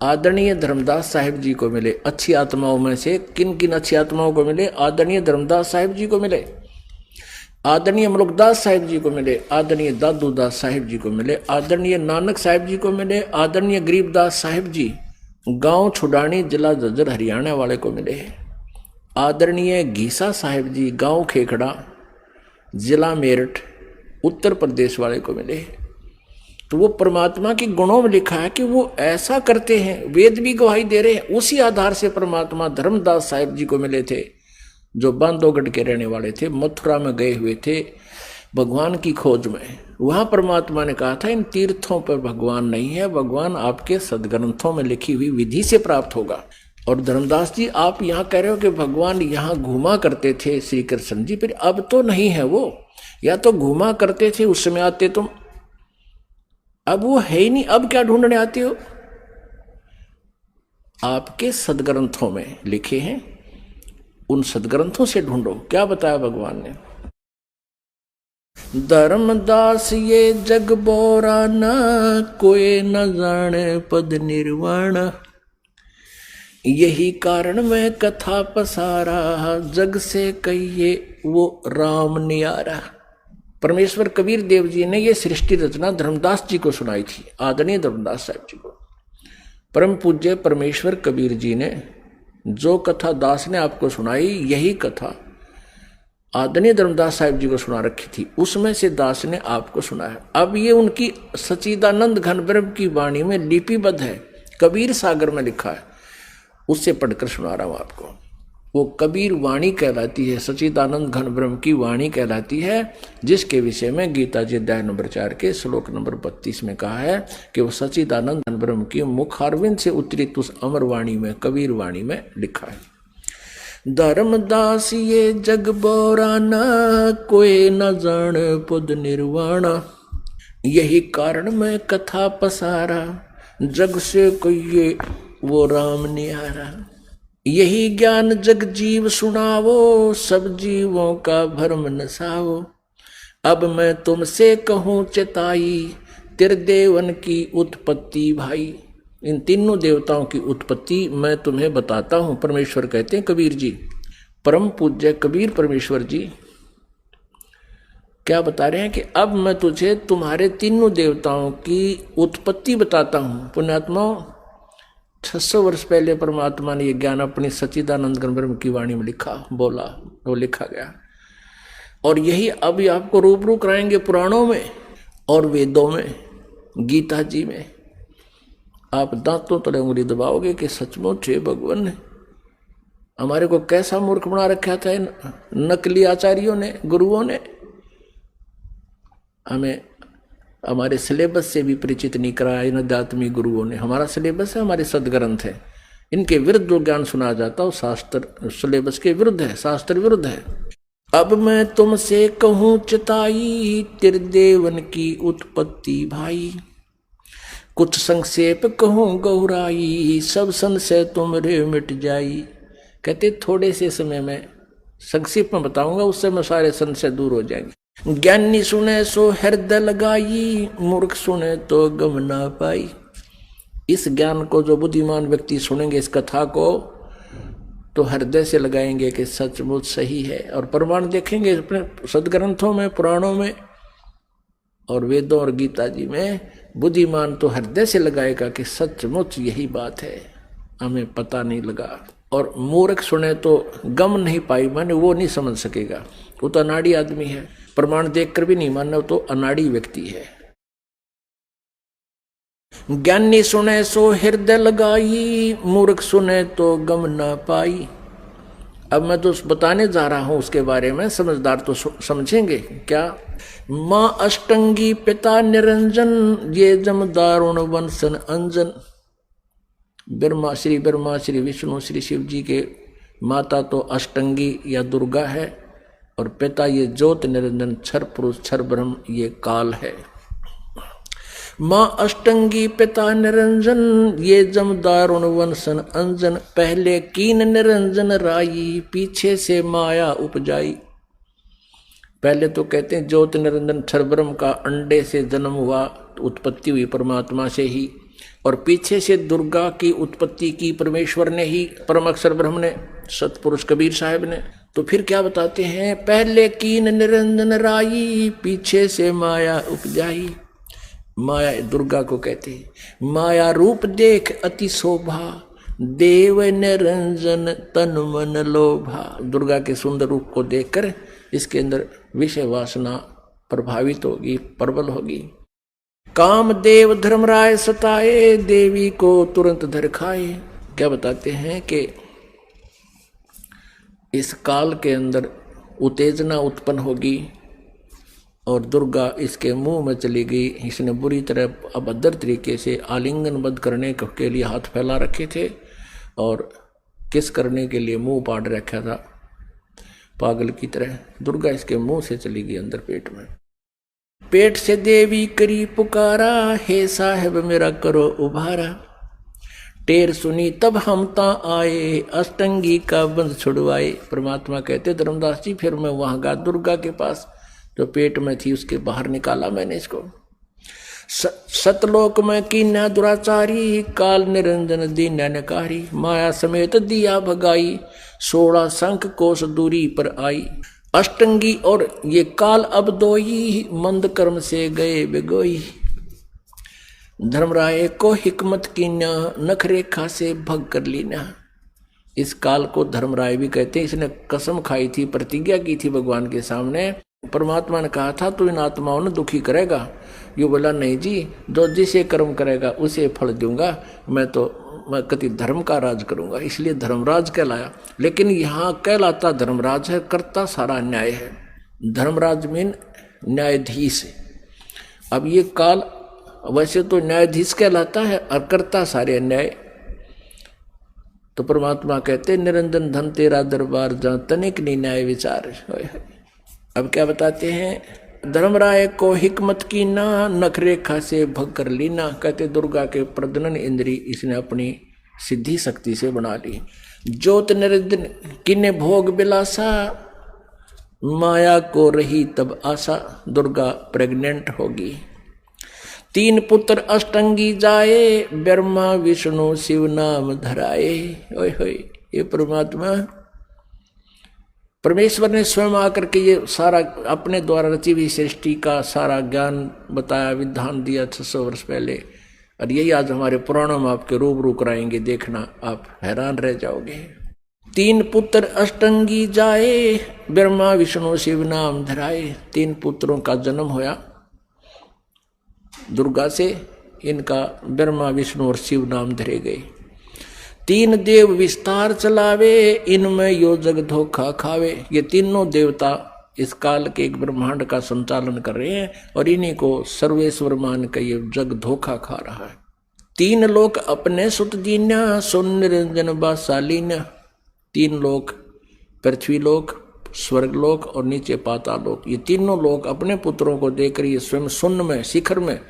आदरणीय धर्मदास साहिब जी को मिले। अच्छी आत्माओं में से किन किन अच्छी आत्माओं को मिले? आदरणीय धर्मदास साहिब जी को मिले, आदरणीय मलुकदास साहिब जी को मिले, आदरणीय दादूदास साहिब जी को मिले, आदरणीय नानक साहिब जी को मिले, आदरणीय गरीबदास साहिब जी गांव छुडानी जिला झज्जर हरियाणा वाले को मिले, आदरणीय घीसा साहिब जी गांव खेखड़ा जिला मेरठ उत्तर प्रदेश वाले को मिले। तो वो परमात्मा के गुणों में लिखा है कि वो ऐसा करते हैं, वेद भी गवाही दे रहे हैं। उसी आधार से परमात्मा धर्मदास साहिब जी को मिले थे, जो बांधवगढ़ के रहने वाले थे, मथुरा में गए हुए थे भगवान की खोज में। वहां परमात्मा ने कहा था इन तीर्थों पर भगवान नहीं है, भगवान आपके सदग्रंथों में लिखी हुई विधि से प्राप्त होगा। और धर्मदास जी आप यहाँ कह रहे हो कि भगवान यहाँ घूमा करते थे श्री कृष्ण जी, फिर अब तो नहीं है वो, या तो घूमा करते थे उस समय आते तुम, अब वो है ही नहीं, अब क्या ढूंढने आते हो? आपके सदग्रंथों में लिखे हैं, उन सदग्रंथों से ढूंढो। क्या बताया भगवान ने? धर्मदास ये जग बोराना, कोई न जाने पद निर्वाण, यही कारण मैं कथा पसारा, जग से कहिए वो राम नियारा। परमेश्वर कबीर देव जी ने ये सृष्टि रचना धर्मदास जी को सुनाई थी, आदरणीय धर्मदास साहब जी को। परम पूज्य परमेश्वर कबीर जी ने जो कथा दास ने आपको सुनाई, यही कथा आदरणीय धर्मदास साहब जी को सुना रखी थी, उसमें से दास ने आपको सुनाया। अब ये उनकी सच्चिदानंद घन ब्रह्म की वाणी में लिपिबद्ध है, कबीर सागर में लिखा है, उससे पढ़कर सुना रहा हूं आपको। वो कबीर वाणी कहलाती है, सच्चिदानंद घन ब्रह्म की वाणी कहलाती है, जिसके विषय में गीता जी अध्याय नंबर 4 के श्लोक नंबर 32 में कहा है कि वो सच्चिदानंद घन ब्रह्म की मुखारविंद से उतरित उस अमर वाणी में, कबीर वाणी में लिखा है। धर्मदास ये जग बोराना, कोई न जान पुद निर्वाणा। यही कारण मैं कथा पसारा, जग से कहिए वो राम निहारा। यही ज्ञान जग जीव सुनावो, सब जीवों का भरम नसावो। अब मैं तुमसे कहूँ चिताई, त्रिदेवन की उत्पत्ति भाई। इन तीनों देवताओं की उत्पत्ति मैं तुम्हें बताता हूं, परमेश्वर कहते हैं कबीर जी। परम पूज्य कबीर परमेश्वर जी क्या बता रहे हैं कि अब मैं तुझे तुम्हारे तीनों देवताओं की उत्पत्ति बताता हूं। पुण्यात्माओं, 600 वर्ष पहले परमात्मा ने यह ज्ञान अपनी सच्चिदानंद घन ब्रह्म की वाणी में लिखा, बोला, वो लिखा गया। और यही अब आपको रूबरू कराएंगे पुराणों में और वेदों में, गीता जी में। आप दांतों तले उंगली दबाओगे कि सचमुच है भगवान ने हमारे को कैसा मूर्ख बना रखा था इन नकली आचार्यों ने, गुरुओं ने। हमें हमारे सिलेबस से भी परिचित नहीं कराया इन अध्यात्मिक गुरुओं ने। हमारा सिलेबस है, हमारे सदग्रंथ है, इनके विरुद्ध जो ज्ञान सुना जाता है शास्त्र सिलेबस के विरुद्ध है, शास्त्र विरुद्ध है। अब मैं तुमसे कहूँ चिताई, त्रिदेवन की उत्पत्ति भाई। कुछ संक्षेप कहूँ गौराई, सब संशय तुमरे मिट जाई। कहते थोड़े से समय में संक्षेप में बताऊंगा, उससे में सारे संशय दूर हो जाएंगे। ज्ञानी सुने सो हृदय लगाई, मूर्ख सुने तो गम ना पाई। इस ज्ञान को जो बुद्धिमान व्यक्ति सुनेंगे, इस कथा को, तो हृदय से लगाएंगे कि सचमुच सही है। और प्रमाण देखेंगे अपने सदग्रंथों में, पुराणों में और वेदों और गीता जी में। बुद्धिमान तो हृदय से लगाएगा कि सचमुच यही बात है, हमें पता नहीं लगा। और मूर्ख सुने तो गम नहीं पाई, माने वो नहीं समझ सकेगा, वो तो अनाड़ी आदमी है, प्रमाण देखकर भी नहीं मानना, तो अनाड़ी व्यक्ति है। ज्ञानी सुने सो हृदय लगाई, मूर्ख सुने तो गम ना पाई। अब मैं तो बताने जा रहा हूं उसके बारे में, समझदार तो समझेंगे क्या। माँ अष्टंगी पिता निरंजन, ये जम दारुण वंशन अंजन। ब्रह्मा श्री विष्णु श्री शिव जी के माता तो अष्टंगी या दुर्गा है, और पिता ये ज्योत निरंजन क्षर पुरुष क्षर ब्रह्म ये काल है। माँ अष्टंगी पिता निरंजन, ये जम दारुण वंशन अंजन। पहले कीन निरंजन राई, पीछे से माया उपजाई। पहले तो कहते हैं ज्योत निरंजन क्षर ब्रह्म का अंडे से जन्म हुआ, उत्पत्ति हुई परमात्मा से ही, और पीछे से दुर्गा की उत्पत्ति की परमेश्वर ने ही, परम अक्षर ब्रह्म ने, सतपुरुष कबीर साहब ने। तो फिर क्या बताते हैं, पहले कीन निरंजन राई, पीछे से माया उपजाई। माया दुर्गा को कहते हैं। माया रूप देख अति शोभा, देव निरंजन तन मन लोभा। दुर्गा के सुंदर रूप को देखकर इसके अंदर विषय वासना प्रभावित होगी, प्रबल होगी। कामदेव धर्मराय सताए, देवी को तुरंत धर खाए। क्या बताते हैं कि इस काल के अंदर उत्तेजना उत्पन्न होगी और दुर्गा इसके मुंह में चली गई। इसने बुरी तरह अभद्र तरीके से आलिंगनबद्ध करने के लिए हाथ फैला रखे थे और किस करने के लिए मुंह पाड़ रखा था पागल की तरह। दुर्गा इसके मुंह से चली गई अंदर पेट में। पेट से देवी करी पुकारा, हे साहब मेरा करो उभारा। टेर सुनी तब हम ता आए, अष्टंगी का बंध छुड़वाए। परमात्मा कहते धर्मदास जी, फिर मैं वहां गया दुर्गा के पास, जो पेट में थी उसके बाहर निकाला मैंने इसको। सतलोक में कीन्या दुराचारी, काल निरंजन दीन नकारी, माया समेत दिया भगाई, 16 शंख कोस दूरी पर आई। अष्टंगी और ये काल अब दोई, मंद कर्म से गए बिगोई। धर्मराय को हिकमत कीन्या, नख रेखा से भग कर लीना। इस काल को धर्मराय भी कहते हैं। इसने कसम खाई थी, प्रतिज्ञा की थी भगवान के सामने। परमात्मा ने कहा था तू इन आत्माओं ने दुखी करेगा। ये बोला नहीं जी, जो जिसे कर्म करेगा उसे फल दूंगा। मैं कति धर्म का राज करूंगा, इसलिए धर्मराज कहलाया। लेकिन यहाँ कहलाता धर्मराज है, करता सारा न्याय है। धर्मराज मीन न्यायाधीश। अब ये काल वैसे तो न्यायाधीश कहलाता है और करता सारे न्याय। तो परमात्मा कहते निरंजन धन तेरा दरबार, जहाँ तनिक नहीं न्याय विचार। अब क्या बताते हैं, धर्मराय को हिकमत की ना, नख रेखा से भग कर लीना। कहते दुर्गा के प्रजनन इंद्री इसने अपनी सिद्धि शक्ति से बना ली। ज्योत निरंजन किन्ने भोग बिलासा, माया को रही तब आशा। दुर्गा प्रेग्नेंट होगी। 3 पुत्र अष्टंगी जाए, ब्रह्मा विष्णु शिव नाम धराए। ओए होए, ये परमेश्वर ने स्वयं आकर के ये सारा अपने द्वारा रची हुई सृष्टि का सारा ज्ञान बताया, विधान दिया 600 वर्ष पहले। और यही आज हमारे पुराणों में आपके रूबरू कराएंगे, देखना आप हैरान रह जाओगे। 3 पुत्र अष्टंगी जाए, ब्रह्मा विष्णु शिव नाम धराए। 3 पुत्रों का जन्म होया दुर्गा से। इनका ब्रह्मा विष्णु और शिव नाम धरे गए। 3 देव विस्तार चलावे, इनमें यो जग धोखा खावे। ये तीनों देवता इस काल के एक ब्रह्मांड का संचालन कर रहे हैं और इन्हीं को सर्वेश्वर मान के ये जग धोखा खा रहा है। 3 लोक अपने सुत दीन्या, सुन निरंजन बासालीन्या। 3 लोक, पृथ्वी लोक, स्वर्ग लोक और नीचे पाताल लोक, ये तीनों लोग अपने पुत्रों को देकर ये स्वयं शून्य में, शिखर में,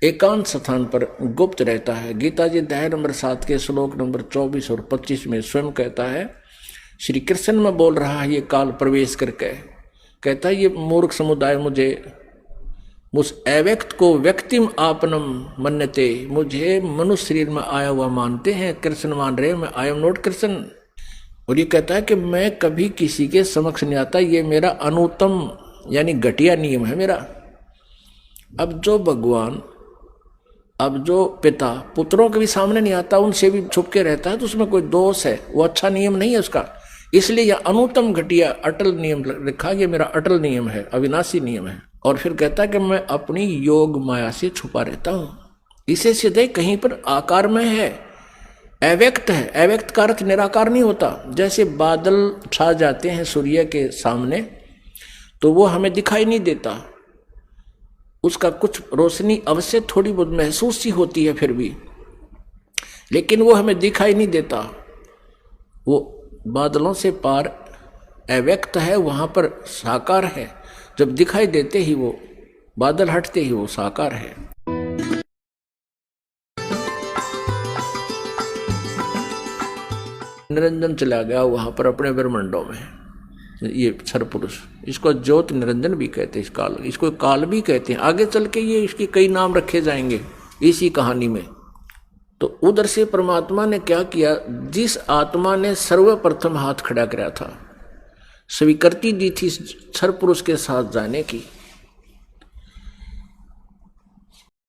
एकांत स्थान पर गुप्त रहता है। गीता जी अध्याय नंबर 7 के श्लोक नंबर 24 और 25 में स्वयं कहता है, श्री कृष्ण में बोल रहा है ये काल प्रवेश करके। कहता है ये मूर्ख समुदाय मुझे उस अव्यक्त को व्यक्तिम आपनम मन्यते, मुझे मनुष्य शरीर में आया हुआ मानते हैं, कृष्ण मान रहे हैं, मैं आई एम नॉट कृष्ण। और ये कहता है कि मैं कभी किसी के समक्ष नहीं आता, ये मेरा अनुत्तम यानी घटिया नियम है मेरा। अब जो भगवान, अब जो पिता पुत्रों के भी सामने नहीं आता, उनसे भी छुप के रहता है, तो उसमें कोई दोष है, वो अच्छा नियम नहीं है उसका। इसलिए यह अनुत्तम घटिया अटल नियम लिखा, ये मेरा अटल नियम है, अविनाशी नियम है। और फिर कहता है कि मैं अपनी योग माया से छुपा रहता हूं। इसे सीधे कहीं पर आकार में है, अव्यक्त है। अव्यक्त का अर्थ निराकार नहीं होता। जैसे बादल छा जाते हैं सूर्य के सामने तो वो हमें दिखाई नहीं देता, उसका कुछ रोशनी अवश्य थोड़ी बहुत महसूस सी होती है फिर भी, लेकिन वो हमें दिखाई नहीं देता। वो बादलों से पार अव्यक्त है, वहां पर साकार है। जब दिखाई देते ही वो बादल हटते ही वो साकार है। निरंजन चला गया वहां पर अपने ब्रह्मांडों में, ये क्षर पुरुष। इसको ज्योत निरंजन भी कहते हैं, इस काल, इसको काल भी कहते हैं। आगे चल के ये इसके कई नाम रखे जाएंगे इसी कहानी में। तो उधर से परमात्मा ने क्या किया, जिस आत्मा ने सर्वप्रथम हाथ खड़ा कराया था, स्वीकृति दी थी क्षर पुरुष के साथ जाने की,